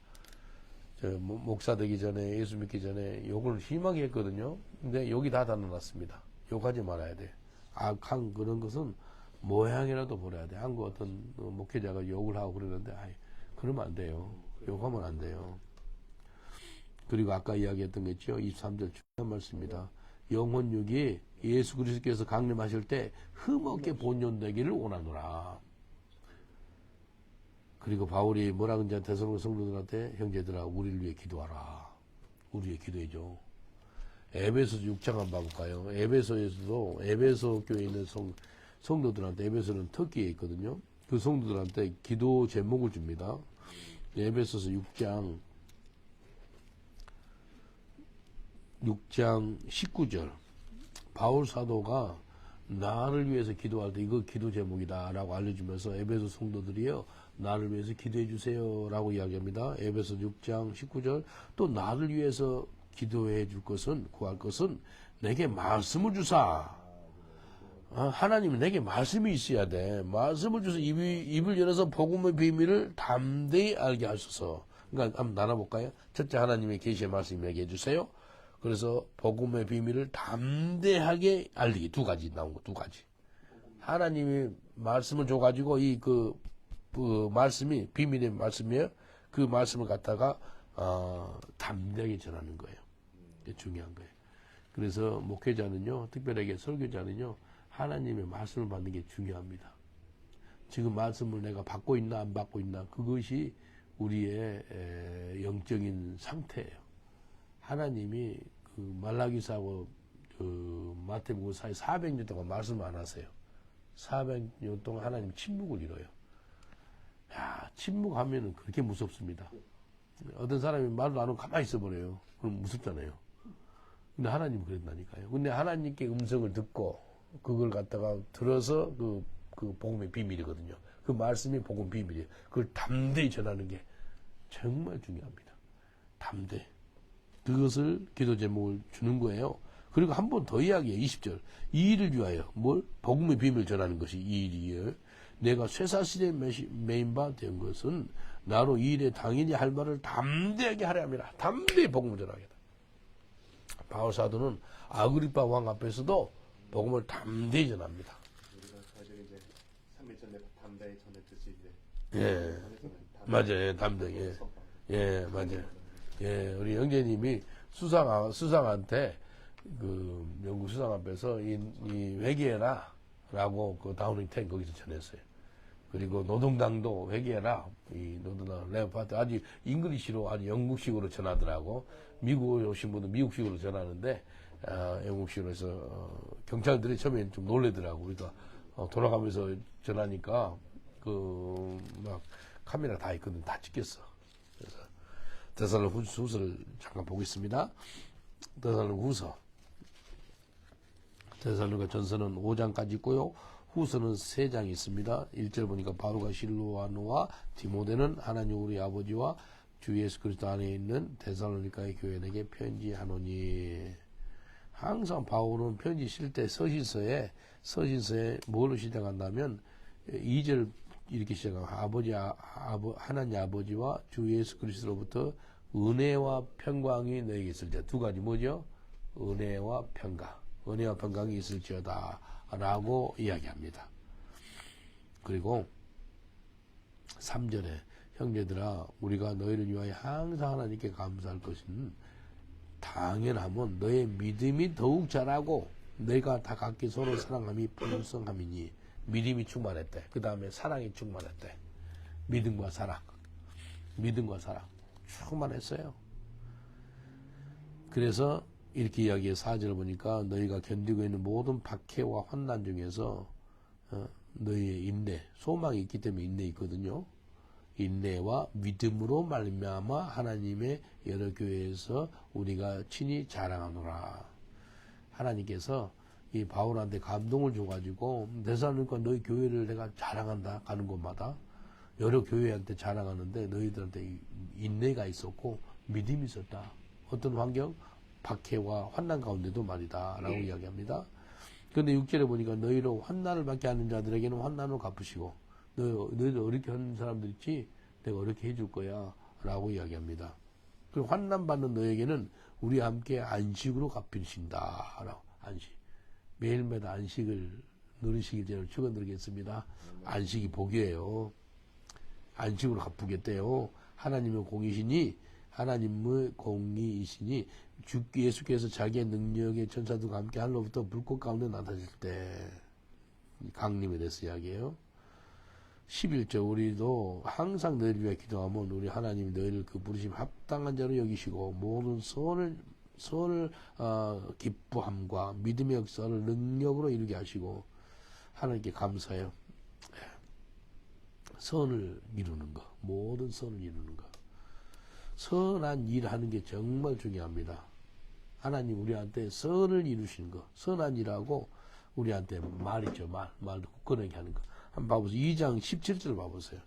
저 목사 되기 전에 예수 믿기 전에 욕을 심하게 했거든요. 근데 욕이 다 달아났습니다. 욕하지 말아야 돼. 악한 그런 것은 모양이라도 버려야 돼. 한국 어떤 목회자가 욕을 하고 그러는데 그러면 안 돼요. 욕하면 안 돼요. 그리고 아까 이야기했던 거 있죠. 23절 중요한 말씀입니다. 영혼육이 예수 그리스도께서 강림하실 때 흠없게 본연되기를 원하노라. 그리고 바울이 뭐라 그러냐 데살로니가 성도들한테 형제들아 우리를 위해 기도하라. 우리 위해 기도해줘. 에베소 6장 한번 봐볼까요? 에베소에서도 에베소 교회에 있는 성도들한테 에베소는 터키에 있거든요. 그 성도들한테 기도 제목을 줍니다. 에베소서 6장 19절 바울 사도가 나를 위해서 기도할 때 이거 기도 제목이다 라고 알려주면서 에베소 성도들이요 나를 위해서 기도해 주세요 라고 이야기합니다. 에베소 6장 19절 또 나를 위해서 기도해 줄 것은 구할 것은 내게 말씀을 주사. 하나님은 내게 말씀이 있어야 돼. 말씀을 주서 입을 열어서 복음의 비밀을 담대히 알게 하소서. 그러니까 한번 나눠볼까요? 첫째 하나님의 계시의 말씀 내게 해주세요. 그래서 복음의 비밀을 담대하게 알리기. 두 가지 나온 거, 두 가지. 하나님이 말씀을 줘가지고 그 말씀이 비밀의 말씀이에요. 그 말씀을 갖다가 담대하게 전하는 거예요. 이게 중요한 거예요. 그래서 목회자는요, 특별하게 설교자는요, 하나님의 말씀을 받는 게 중요합니다. 지금 말씀을 내가 받고 있나 안 받고 있나 그것이 우리의 영적인 상태예요. 하나님이 그 말라기사하고 그 마태복음 사이 400년 동안 말씀 안 하세요. 400년 동안 하나님 침묵을 이뤄요. 야, 침묵하면은 그렇게 무섭습니다. 어떤 사람이 말도 안 하고 가만히 있어버려요. 그럼 무섭잖아요. 근데 하나님은 그랬다니까요. 근데 하나님께 음성을 듣고 그걸 갖다가 들어서 그 복음의 비밀이거든요. 그 말씀이 복음 비밀이에요. 그걸 담대히 전하는 게 정말 중요합니다. 담대. 그것을 기도 제목을 주는 거예요. 그리고 한 번 더 이야기해요. 20절. 이 일을 위하여 뭘? 복음의 비밀을 전하는 것이 이 일이에요. 내가 쇠사슬에 매인 바 된 것은 나로 이 일에 당연히 할 말을 담대하게 하려 함이라. 담대히 복음을 전하겠다. 바울 사도는 아그리파 왕 앞에서도 복음을 담대히 전합니다. 우리가 사실 이제 3일 전에 담대히 전했듯이 이제 예, 맞아요. 담대히. 예, 맞아요. 예, 우리 형제님이 수상한테 그 영국 수상 앞에서 이 회개해라 라고 그 다우닝 텐 거기서 전했어요. 그리고 노동당도 회개해라. 이 노동당 레오파트 아주 잉글리시로 아주 영국식으로 전하더라고. 미국에 오신 분은 미국식으로 전하는데 영국식으로 해서 경찰들이 처음엔 좀 놀래더라고. 그러니까 돌아가면서 전하니까 그 막 카메라 다 있거든. 다 찍혔어. 그래서 데살로니가후서를 잠깐 보겠습니다. 데살로니가 전서는 5장까지 있고요. 후서는 3장이 있습니다. 1절 보니까 바울과 실로아노와 디모데는 하나님 우리 아버지와 주 예수 그리스도 안에 있는 데살로니가의 교회에게 편지하노니. 항상 바울은 편지 쓸 때 서신서에 뭘로 시작한다면 2절 이렇게 시작하고 하나님 아버지와 주 예수 그리스도로부터 은혜와 평강이 너에게 있을지어다. 두 가지 뭐죠? 은혜와 평강이 있을지어다 라고 이야기합니다. 그리고 3절에 형제들아 우리가 너희를 위하여 항상 하나님께 감사할 것은 당연하면 너의 믿음이 더욱 자라고 너희가 다 각기 서로 사랑함이 풍성함이니. 믿음이 충만했대. 그 다음에 사랑이 충만했대. 믿음과 사랑 충만했어요. 그래서 이렇게 이야기해 4절을 보니까 너희가 견디고 있는 모든 박해와 환난 중에서 너희의 인내, 소망이 있기 때문에 인내 있거든요. 인내와 믿음으로 말미암아 하나님의 여러 교회에서 우리가 친히 자랑하노라. 하나님께서 이 바울한테 감동을 줘가지고 데살로니가 너희 교회를 내가 자랑한다 가는 곳마다 여러 교회한테 자랑하는데 너희들한테 인내가 있었고 믿음이 있었다. 어떤 환경? 박해와 환난 가운데도 말이다 라고 이야기합니다. 그런데 6절에 보니까 너희로 환난을 받게 하는 자들에게는 환난을 갚으시고 너희들 어렵게 하는 사람들 있지? 내가 어렵게 해줄 거야 라고 이야기합니다. 그리고 환난 받는 너에게는 우리와 함께 안식으로 갚으신다 라고. 안식. 매일매일 안식을 누리시길 저는 축원드리겠습니다. 안식이 복이에요. 안식으로 갚으겠대요. 하나님의 공이시니 하나님의 공의이시니 주 예수께서 자기의 능력의 천사들과 함께 하늘로부터 불꽃 가운데 나타나실 때 강림에 대해서 이야기해요. 11절 우리도 항상 너희를 위해 기도하면 우리 하나님이 너희를 그 부르심 합당한 자로 여기시고 모든 선을 기뻐함과 믿음의 역사를 능력으로 이루게 하시고 하나님께 감사해요. 선을 이루는 것, 모든 선을 이루는 것. 선한 일 하는 게 정말 중요합니다. 하나님 우리한테 선을 이루시는 것, 선한 일하고 우리한테 말이죠. 말도 굳건하게 하는 것. 한번 봐보세요. 2장 17절 봐보세요.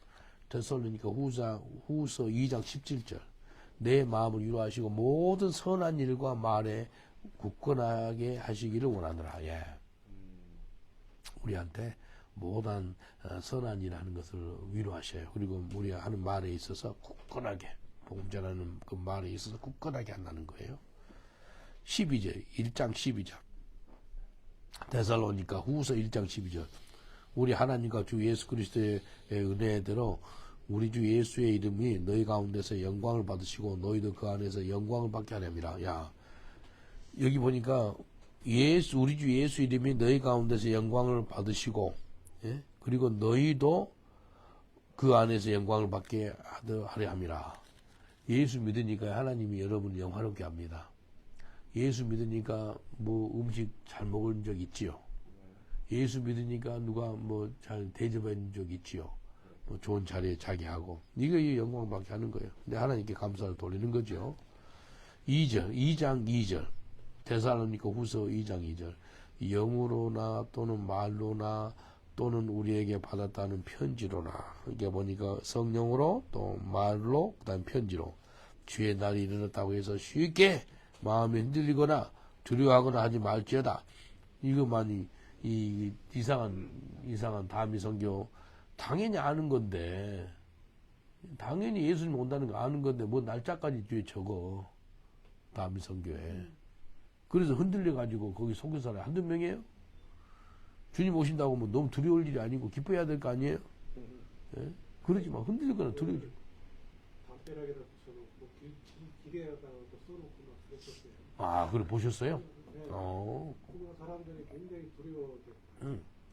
데살로니가 후서 2장 17절. 내 마음을 위로하시고 모든 선한 일과 말에 굳건하게 하시기를 원하노라. 예. 우리한테 모든 선한 일 하는 것을 위로하셔요. 그리고 우리가 하는 말에 있어서 굳건하게, 복음 전하는 그 말에 있어서 굳건하게 한다는 거예요. 12절, 1장 12절. 데살로니가 후서 1장 12절. 우리 하나님과 주 예수 그리스도의 은혜대로 우리 주 예수의 이름이 너희 가운데서 영광을 받으시고 너희도 그 안에서 영광을 받게 하렵니다. 야, 여기 보니까 우리 주 예수 이름이 너희 가운데서 영광을 받으시고, 예? 그리고 너희도 그 안에서 영광을 받게 하려 함이라. 예수 믿으니까 하나님이 여러분을 영화롭게 합니다. 예수 믿으니까 뭐 음식 잘 먹은 적 있지요. 예수 믿으니까 누가 뭐 잘 대접한 적 있지요. 뭐 좋은 자리에 자기 하고. 이거 영광 받게 하는 거예요. 근데 하나님께 감사를 돌리는 거죠. 2장 2절. 데살로니가 후서 2장 2절. 영으로나 또는 말로나 또는 우리에게 받았다는 편지로나. 이게 보니까 성령으로 또 말로 그다음 편지로 주의 날이 이르렀다고 해서 쉽게 마음이 흔들리거나 두려워하거나 하지 말지어다. 이것만이 이 이상한 다미 선교 당연히 아는 건데, 당연히 예수님 온다는 거 아는 건데 뭐 날짜까지 뒤에 적어. 다미 선교에. 그래서 흔들려 가지고 거기 속에 사람이 한두 명이에요. 주님 오신다고 뭐 너무 두려울 일이 아니고 기뻐해야 될 거 아니에요. 예? 그러지 마. 흔들리거나 두려우지. 담벼락에다 붙여놓고 길에다가 또 써놓고 막 그랬었어요. 아, 그래 보셨어요? 네. 그 사람들이 굉장히 두려워했어요.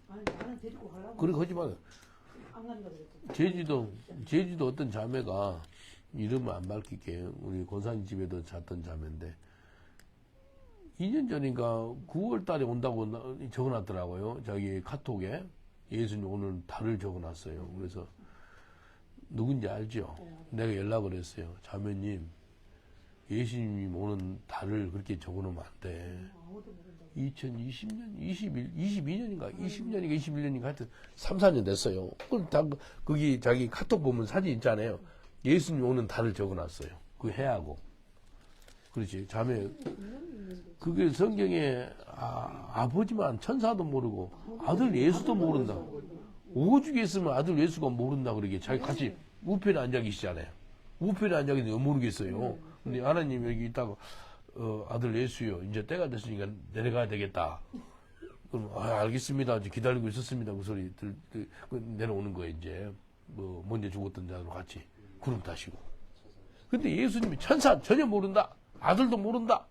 아니 나는 데리고 가려고. 그래 하지 마. 안 가니까 그랬어. 제주도 어떤 자매가 이름을 안 밝힐게. 우리 권사님 집에도 잤던 자매인데 2년 전인가 9월 달에 온다고 적어놨더라고요. 자기 카톡에 예수님 오늘 달을 적어놨어요. 그래서 누군지 알죠? 내가 연락을 했어요. 자매님, 예수님이 오는 달을 그렇게 적어놓으면 안 돼. 2020년, 22년인가, 20년인가, 21년인가 하여튼 3, 4년 됐어요. 거기 자기 카톡 보면 사진 있잖아요. 예수님 오는 달을 적어놨어요. 그 해하고. 그렇지. 자매, 그게 성경에 아버지만 천사도 모르고 아들 예수도 모른다. 오죽 했으면 아들 예수가 모른다 그러게. 자기 같이 우편에 앉아 계시잖아요. 우편에 앉아 계시는데 모르겠어요. 근데 하나님 여기 있다가 아들 예수요. 이제 때가 됐으니까 내려가야 되겠다. 그럼 알겠습니다. 이제 기다리고 있었습니다. 그 소리 내려오는 거예요. 이제 뭐 먼저 죽었던 자로 같이 구름 타시고. 근데 예수님이 천사 전혀 모른다. 아들도 모른다.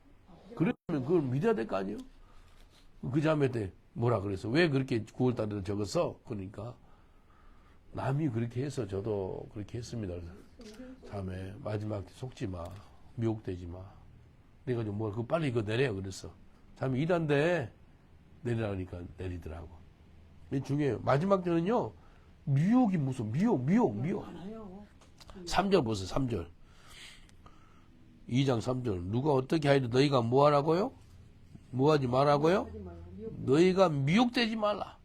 그러면 그걸 믿어야 될 거 아니에요? 그 자매한테 뭐라 그래서 왜 그렇게 9월달에 적었어? 그러니까 남이 그렇게 해서 저도 그렇게 했습니다. 자매 마지막 속지 마. 미혹되지 마. 내가 좀 뭐 그 빨리 이거 내려 그랬어. 자매 이단데 내리라니까 내리더라고. 이게 중요해요. 마지막 때는요 미혹이 무슨 미혹. 3절 보세요. 3절. 2장 3절. 누가 어떻게 하여도 너희가 뭐 하라고요? 뭐 하지 말라고요? 너희가 미혹되지 말라.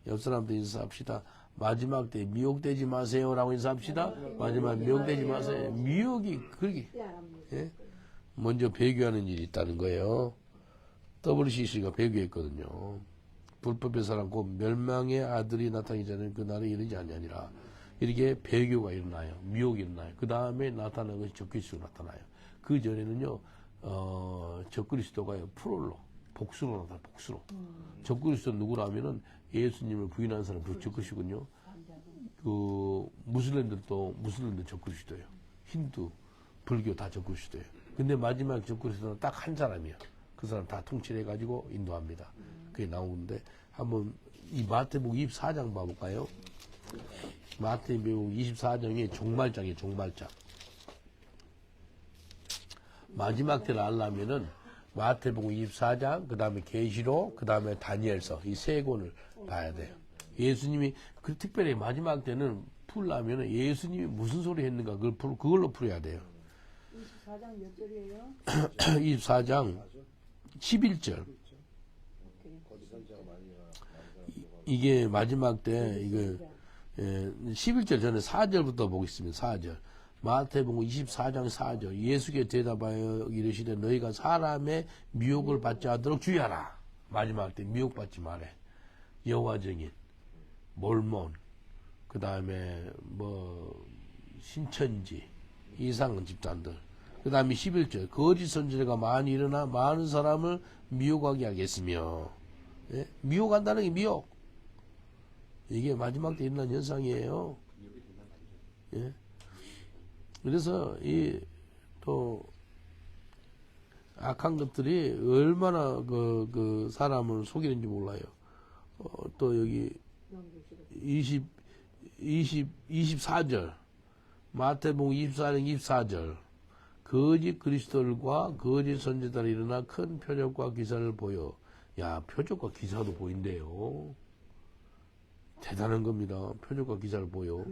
옆 사람도 인사합시다. 마지막 때 미혹되지 마세요라고 인사합시다. 마지막 미혹되지 마세요. 미혹이 그렇게 예? 먼저 배교하는 일이 있다는 거예요. WCC가 배교했거든요. 불법의 사람 곧 멸망의 아들이 나타나기 전에 그 날에 이르지 아니하니라. 이렇게 배교가 일어나요. 미혹이 일어나요. 그 다음에 나타나는 것이 적그리스도가 나타나요. 그 전에는요, 적그리스도가요, 프롤로, 복수로 나타나요, 복수로. 적그리스도 누구라면은 예수님을 부인하는 사람도 적그리스도군요. 그, 무슬림들 적그리스도예요. 힌두, 불교 다 적그리스도예요. 근데 마지막 적그리스도는 딱 한 사람이에요. 그 사람 다 통치를 해가지고 인도합니다. 그게 나오는데, 한번 이 마태복음 24장 봐볼까요? 마태복음 24장이 종말장이에요, 종말장. 마지막 때를 알려면은 마태복음 24장, 그 다음에 계시록, 그 다음에 다니엘서 이 세 권을 봐야 돼요. 예수님이 그 특별히 마지막 때는 풀려면은 예수님이 무슨 소리 했는가 그걸로 풀어야 돼요. 24장 몇 절이에요? 24장 11절. 이게 마지막 때 이거 11절 전에 4절부터 보겠습니다. 4절. 마태복음 24장 4절. 예수께 대답하여 이르시되 너희가 사람의 미혹을 받지 않도록 주의하라. 마지막 때 미혹받지 말해. 여호와 증인, 몰몬, 그 다음에 신천지, 이상 집단들. 그 다음에 11절. 거짓 선지자가 많이 일어나 많은 사람을 미혹하게 하겠으며. 예? 미혹한다는 게 미혹. 이게 마지막 때 일어난 현상이에요. 예? 그래서 또 악한 것들이 얼마나 그 사람을 속이는지 몰라요. 또 여기 24절 마태복음 24장 24절 거짓 그리스도들과 거짓 선지자들이 일어나 큰 표적과 기사를 보여. 야, 표적과 기사도 보인대요. 대단한 겁니다. 표적과 기사를 보여.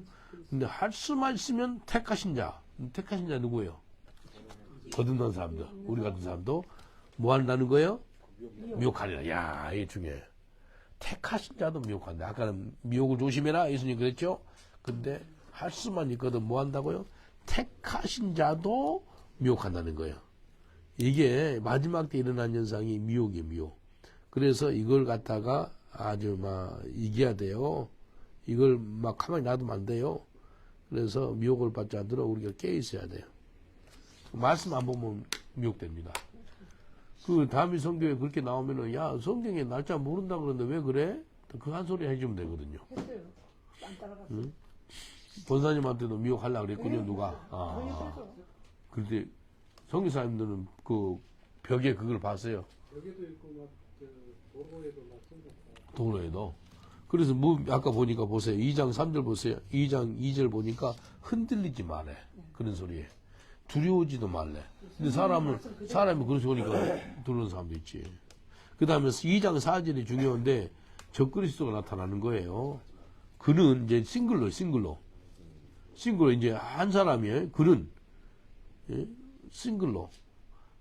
근데 할 수만 있으면 택하신 자 누구예요? 거듭난 사람들, 우리 같은 사람도 뭐 한다는 거예요? 미혹하리라. 야, 이게 중요해. 택하신 자도 미혹한다. 아까는 미혹을 조심해라 예수님 그랬죠? 근데 할 수만 있거든 뭐 한다고요? 택하신 자도 미혹한다는 거예요. 이게 마지막 때 일어난 현상이 미혹이에요, 미혹. 그래서 이걸 갖다가 아주 막 이겨야 돼요. 이걸 막 가만히 놔두면 안 돼요. 그래서 미혹을 받지 않도록 우리가 깨어 있어야 돼요. 말씀 안 보면 미혹됩니다. 그 다음에 성경에 그렇게 나오면은 야, 성경에 날짜 모른다 그러는데 왜 그래? 그 한 소리 해주면 되거든요. 했어요. 안 따라갔어요. 응? 본사님한테도 미혹하려고 그랬군요, 네. 누가. 그래서 그런데 성교사님들은 그 벽에 그걸 봤어요. 여기도 있고 막 도로에도 막 생겼다. 도로에도. 그래서 아까 보니까 보세요. 2장 3절 보세요. 2장 2절 보니까 흔들리지 말래. 그런 소리에. 두려우지도 말래. 근데 사람이 그런 소리니까 두려운 사람도 있지. 그 다음에 2장 4절이 중요한데 적그리스도가 나타나는 거예요. 그는 이제 싱글로 이제 한 사람이에요. 그는 예? 싱글로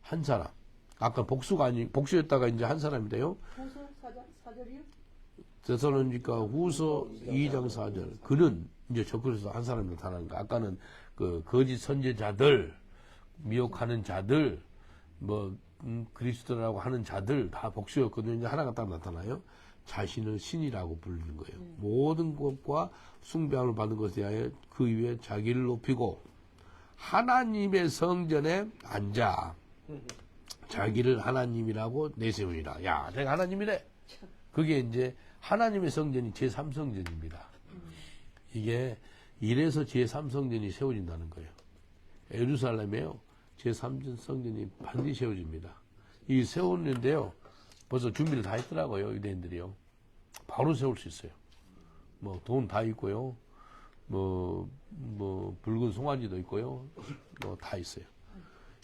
한 사람. 아까 복수였다가 이제 한 사람이 돼요. 후서 4절이요? 데살로니가 후서 2장 4절. 그는 이제 적그리스도 한 사람이 나타나는 거. 아까는 그 거짓 선지자들, 미혹하는 자들, 그리스도라고 하는 자들 다 복수였거든요. 이제 하나가 딱 나타나요. 자신을 신이라고 부르는 거예요. 모든 것과 숭배함을 받는 것에 대하여 그 위에 자기를 높이고 하나님의 성전에 앉아 자기를 하나님이라고 내세우니라. 야, 내가 하나님이래. 그게 이제 하나님의 성전이 제3성전입니다. 이게 이래서 제3성전이 세워진다는 거예요. 예루살렘에요. 제3성전이 반드시 세워집니다. 이 세우는데요. 벌써 준비를 다 했더라고요. 유대인들이요. 바로 세울 수 있어요. 돈 다 있고요. 붉은 송아지도 있고요. 다 있어요.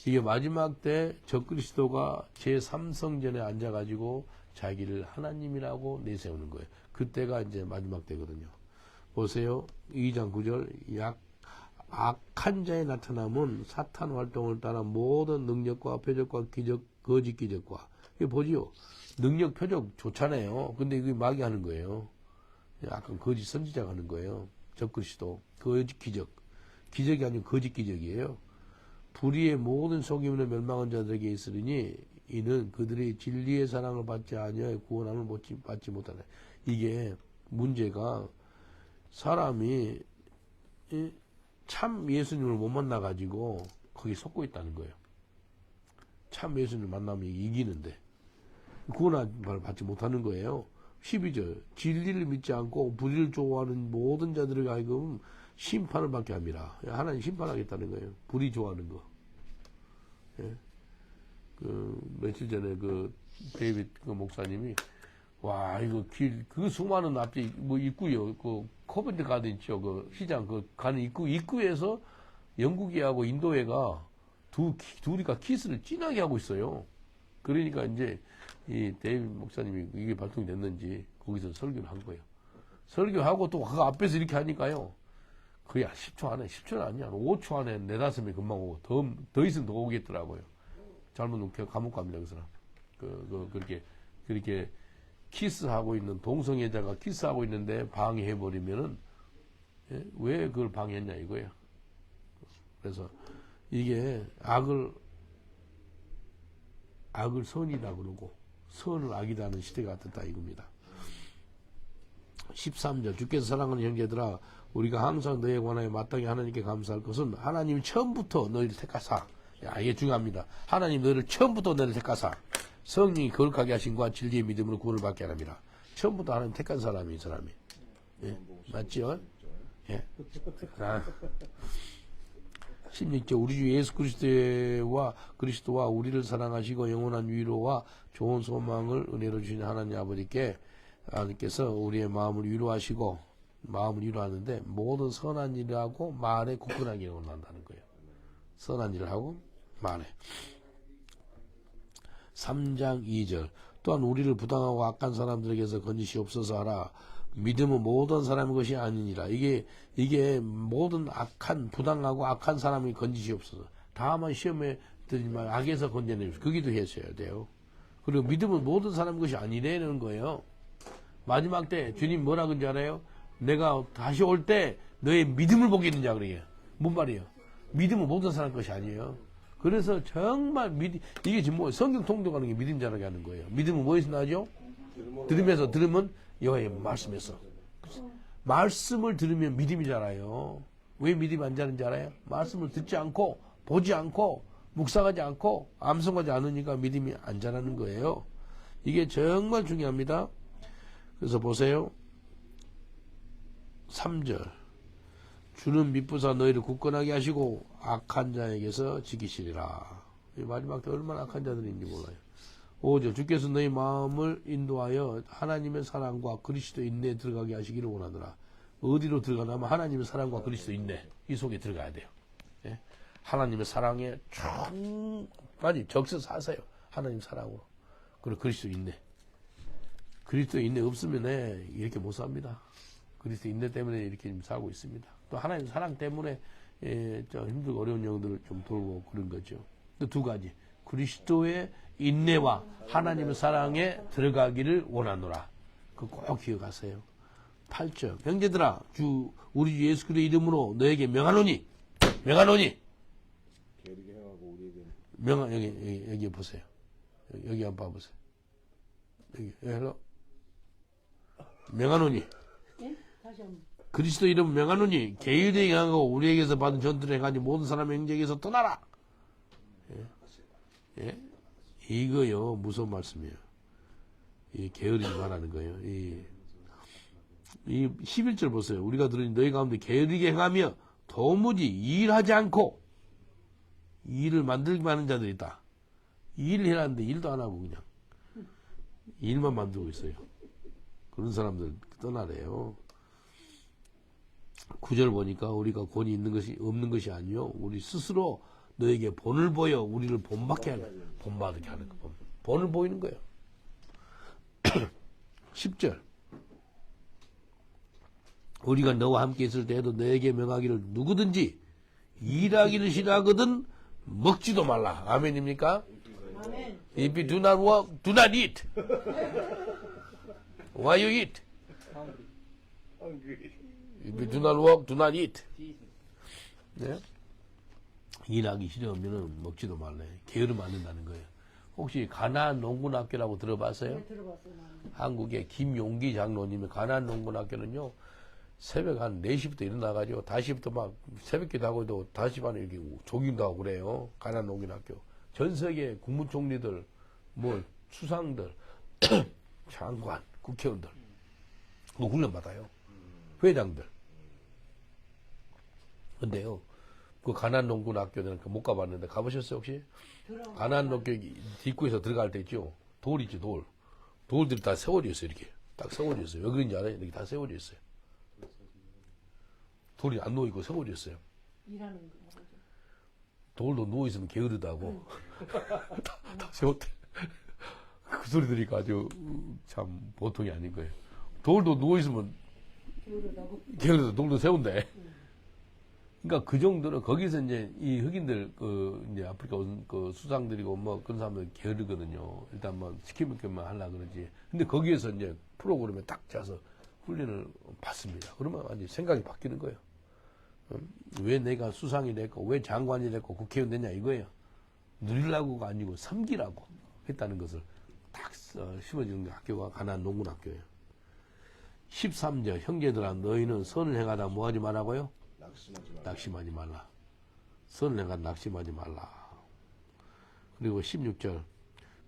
이게 마지막 때 적그리스도가 제3성전에 앉아가지고 자기를 하나님이라고 내세우는 거예요. 그때가 이제 마지막 때거든요. 보세요. 2장 9절. 악한 자의 나타남은 사탄 활동을 따라 모든 능력과 표적과 기적, 거짓 기적과 이거 보지요. 능력 표적 좋잖아요. 근데 이거 마귀 하는 거예요. 약간 거짓 선지자가 하는 거예요. 적그리스도. 거짓 기적. 기적이 아니고 거짓 기적이에요. 불의의 모든 속임으로 멸망한 자들에게 있으리니 이는 그들의 진리의 사랑을 받지 아니하여 구원함을 받지 못하네. 이게 문제가 사람이 참 예수님을 못 만나가지고 거기 속고 있다는 거예요. 참 예수님을 만나면 이기는데 구원을 받지 못하는 거예요. 12절 진리를 믿지 않고 불의를 좋아하는 모든 자들에게 하여금 심판을 받게 합니다. 하나님 심판하겠다는 거예요. 불의 좋아하는 거. 예. 며칠 전에 데이빗 목사님이 와 이거 그 수많은 앞에 입구요 코벤트 가든 있죠. 시장 가는 입구에서 영국이하고 인도애가 둘이가 키스를 진하게 하고 있어요. 그러니까 이제 이 데이빗 목사님이 이게 발동이 됐는지 거기서 설교를 한 거예요. 설교하고 또 그 앞에서 이렇게 하니까요. 거의 10초 안에, 10초는 아니야. 5초 안에 4, 5명이 금방 오고, 더 있으면 더 오겠더라고요. 잘못 놓고 감옥 갑니다, 그 사람. 그렇게 키스하고 있는, 동성애자가 키스하고 있는데 방해해버리면은, 예? 왜 그걸 방해했냐 이거예요. 그래서 이게 악을 선이다 그러고, 선을 악이다 하는 시대가 됐다 이겁니다. 13절 주께서 사랑하는 형제들아 우리가 항상 너에 관하여 마땅히 하나님께 감사할 것은 하나님이 처음부터 너희를 택하사 이게 중요합니다. 하나님 너희를 처음부터 너희를 택하사 성령이 거룩하게 하신과 진리의 믿음으로 구원을 받게 하랍니다. 처음부터 하나님 택한 사람이 이 사람이. 예? 맞죠? 예. 16절 우리 주 예수 그리스도와 우리를 사랑하시고 영원한 위로와 좋은 소망을 은혜로 주신 하나님 아버지께서 우리의 마음을 위로하시고 마음을 위로하는데 모든 선한 일을 하고 말에 굳건하게 원한다는 거예요. 선한 일을 하고 말에. 3장 2절 또한 우리를 부당하고 악한 사람들에게서 건지시옵소서 하라. 믿음은 모든 사람의 것이 아니니라. 이게 모든 부당하고 악한 사람이 건지시옵소서. 다만 시험에 들지만 악에서 건져내십시오. 거기도 하셔야 돼요. 그리고 믿음은 모든 사람의 것이 아니라는 거예요. 마지막 때 주님 뭐라 그런지 알아요? 내가 다시 올 때 너의 믿음을 보겠느냐 그래요. 뭔 말이에요? 믿음은 모든 사람 것이 아니에요. 그래서 정말 이게 지금 뭐 성경 통독하는 게 믿음 자라게 하는 거예요. 믿음은 뭐에서 나죠? 들으면 여호와의 말씀에서. 말씀을 들으면 믿음이 자라요. 왜 믿음이 안 자는지 알아요? 말씀을 듣지 않고 보지 않고 묵상하지 않고 암송하지 않으니까 믿음이 안 자라는 거예요. 이게 정말 중요합니다. 그래서 보세요. 3절 주는 미쁘사 너희를 굳건하게 하시고 악한 자에게서 지키시리라. 마지막 때 얼마나 악한 자들이 있는지 몰라요. 5절 주께서 너희 마음을 인도하여 하나님의 사랑과 그리스도 인내에 들어가게 하시기를 원하더라. 어디로 들어가냐면 하나님의 사랑과 그리스도 인내 이 속에 들어가야 돼요. 예? 하나님의 사랑에 많이 적셔서 하세요. 하나님 사랑으로. 그리고 그리스도 인내. 그리스도 인내 없으면 이렇게 못 삽니다. 그리스도 인내 때문에 이렇게 살고 있습니다. 또 하나님 사랑 때문에 좀 힘들고 어려운 영들을 좀 돌고 그런 거죠. 또 두 가지. 그리스도의 인내와 하나님의 사랑에 들어가기를 원하노라. 그거 꼭 기억하세요. 8절. 형제들아, 우리 주 예수 그리스도의 이름으로 너에게 명하노니. 게으르게 행하고 우리에게 여기 보세요. 여기 한번 봐보세요. 여기, 명하노니. 예? 다시 한번. 그리스도 이름 명하노니 게으르게 행하고 우리에게서 받은 전투를 행하니 모든 사람의 형제에게서 떠나라. 예? 예? 이거요 무서운 말씀이에요. 이 게으르지 말라는 거예요. 이 11절 보세요. 우리가 들으니 너희 가운데 게으르게 행하며 도무지 일하지 않고 일을 만들기만 하는 자들이 있다. 일을 해놨는데 일도 안 하고 그냥 일만 만들고 있어요. 그런 사람들 떠나래요. 9절 보니까 우리가 권위 있는 것이 없는 것이 아니요 우리 스스로 너에게 본을 보여 우리를 본받게 하는 거. 본을 보이는 거예요. 10절 우리가 너와 함께 있을 때에도 너에게 명하기를 누구든지 일하기를 싫어하거든 먹지도 말라. 아멘입니까? 아멘. If you do not work, do not eat. Why you eat? Hungry. If you do not work, do not eat. 네? 일하기 싫으면 먹지도 말래. 게으르면 안 된다는 거예요. 혹시 가나안 농군학교라고 들어봤어요? 네, 들어봤어요. 나는. 한국의 김용기 장로님의 가나안 농군학교는요, 새벽 한 4시부터 일어나가지고, 5시부터 막 새벽기도 하고도 5시 반에 이렇게 조깅도 하고 그래요. 가나안 농군학교. 전 세계 국무총리들, 뭐, 수상들, 장관, 국회의원들, 뭐 훈련받아요. 회장들. 근데요, 그 가나안 농군학교는 못 가봤는데, 가보셨어요, 혹시? 가나안 농교 뒷구에서 들어갈 때 있죠? 돌 있죠, 돌. 돌들이 다 세워져 있어요, 이렇게. 딱 세워져 있어요. 왜 그런지 알아요? 이렇게 다 세워져 있어요. 돌이 안 누워있고 세워져 있어요. 일하는 거 보죠. 돌도 누워있으면 게으르다고. 다 세웠대. 그 소리 들으니까 아주 참 보통이 아닌 거예요. 돌도 누워있으면 게으르다고. 게으르다 돌도 세운대. 그러니까 그 정도로 거기서 이제 이 흑인들 이제 아프리카 온 그 수상들이고 뭐 그런 사람들 게으르거든요. 일단 뭐 시키면 하려고 그러지. 근데 거기에서 이제 프로그램에 딱 짜서 훈련을 받습니다. 그러면 완전 생각이 바뀌는 거예요. 왜 내가 수상이 됐고 왜 장관이 됐고 국회의원 됐냐 이거예요. 누리려고가 아니고 섬기라고 했다는 것을 딱 심어주는 게 학교가 가나안 농군학교예요. 13절 형제들아 너희는 선을 행하다 뭐하지 말라고요? 낙심하지 말라. 선을 행하다 낙심하지 말라. 그리고 16절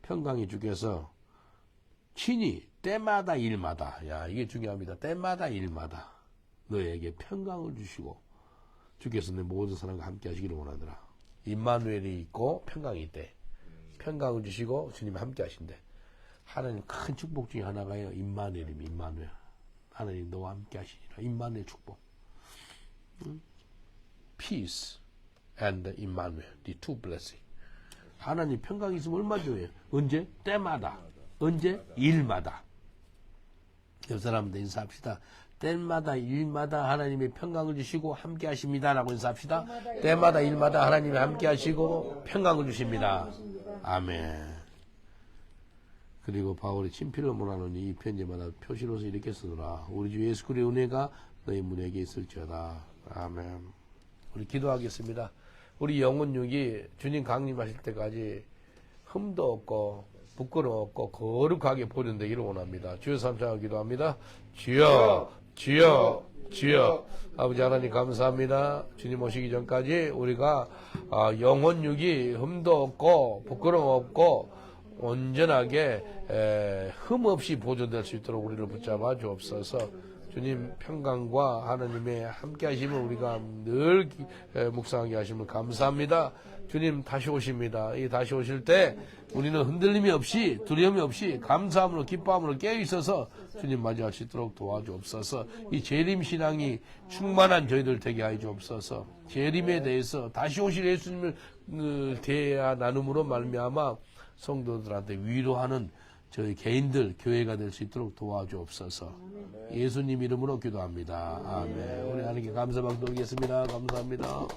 평강이 주께서 친히 때마다 일마다, 야 이게 중요합니다. 때마다 일마다 너에게 평강을 주시고 주께서 내 모든 사람과 함께 하시기를 원하더라. 임마누엘이 있고 평강이 있대. 평강을 주시고 주님이 함께 하신대. 하나님 큰 축복 중에 하나가요. 임마누엘입니다. 임마누엘. 하나님 너와 함께 하시니라. 임마누엘 축복. Peace and Emmanuel, the two blessings. 하나님 평강이 있으면 얼마 좋아요. 언제? 때마다. 언제? 일마다. 옆 사람들 인사합시다. 때마다 일마다 하나님의 평강을 주시고 함께 하십니다라고 인사합시다. 때마다 일마다 하나님이 함께 하시고 평강을 주십니다. 아멘. 그리고 바울이 친필로 몰아놓으니 이 편지마다 표시로서 이렇게 쓰더라. 우리 주 예수 그리스도의 은혜가 너희 문에게 있을지어다. 아멘. 우리 기도하겠습니다. 우리 영혼육이 주님 강림하실 때까지 흠도 없고 부끄러움 없고 거룩하게 보존되기를 원합니다. 주여 삼창을 기도합니다. 주여 주여 주여 아버지 하나님 감사합니다. 주님 오시기 전까지 우리가 영혼육이 흠도 없고 부끄러움 없고 온전하게 흠 없이 보존될 수 있도록 우리를 붙잡아 주옵소서. 주님 평강과 하나님의 함께 하심을 우리가 늘 묵상하게 하심을 감사합니다. 주님 다시 오십니다. 이 다시 오실 때 우리는 흔들림이 없이 두려움이 없이 감사함으로 기뻐함으로 깨어있어서 주님 맞이할 수 있도록 도와주옵소서. 이 재림 신앙이 충만한 저희들 되게 하여 주옵소서. 재림에 대해서 다시 오실 예수님을 대하 나눔으로 말미암아 성도들한테 위로하는 저희 개인들 교회가 될 수 있도록 도와주옵소서. 예수님 이름으로 기도합니다. 아멘. 우리 하나님께 감사 받도록 하겠습니다. 감사합니다.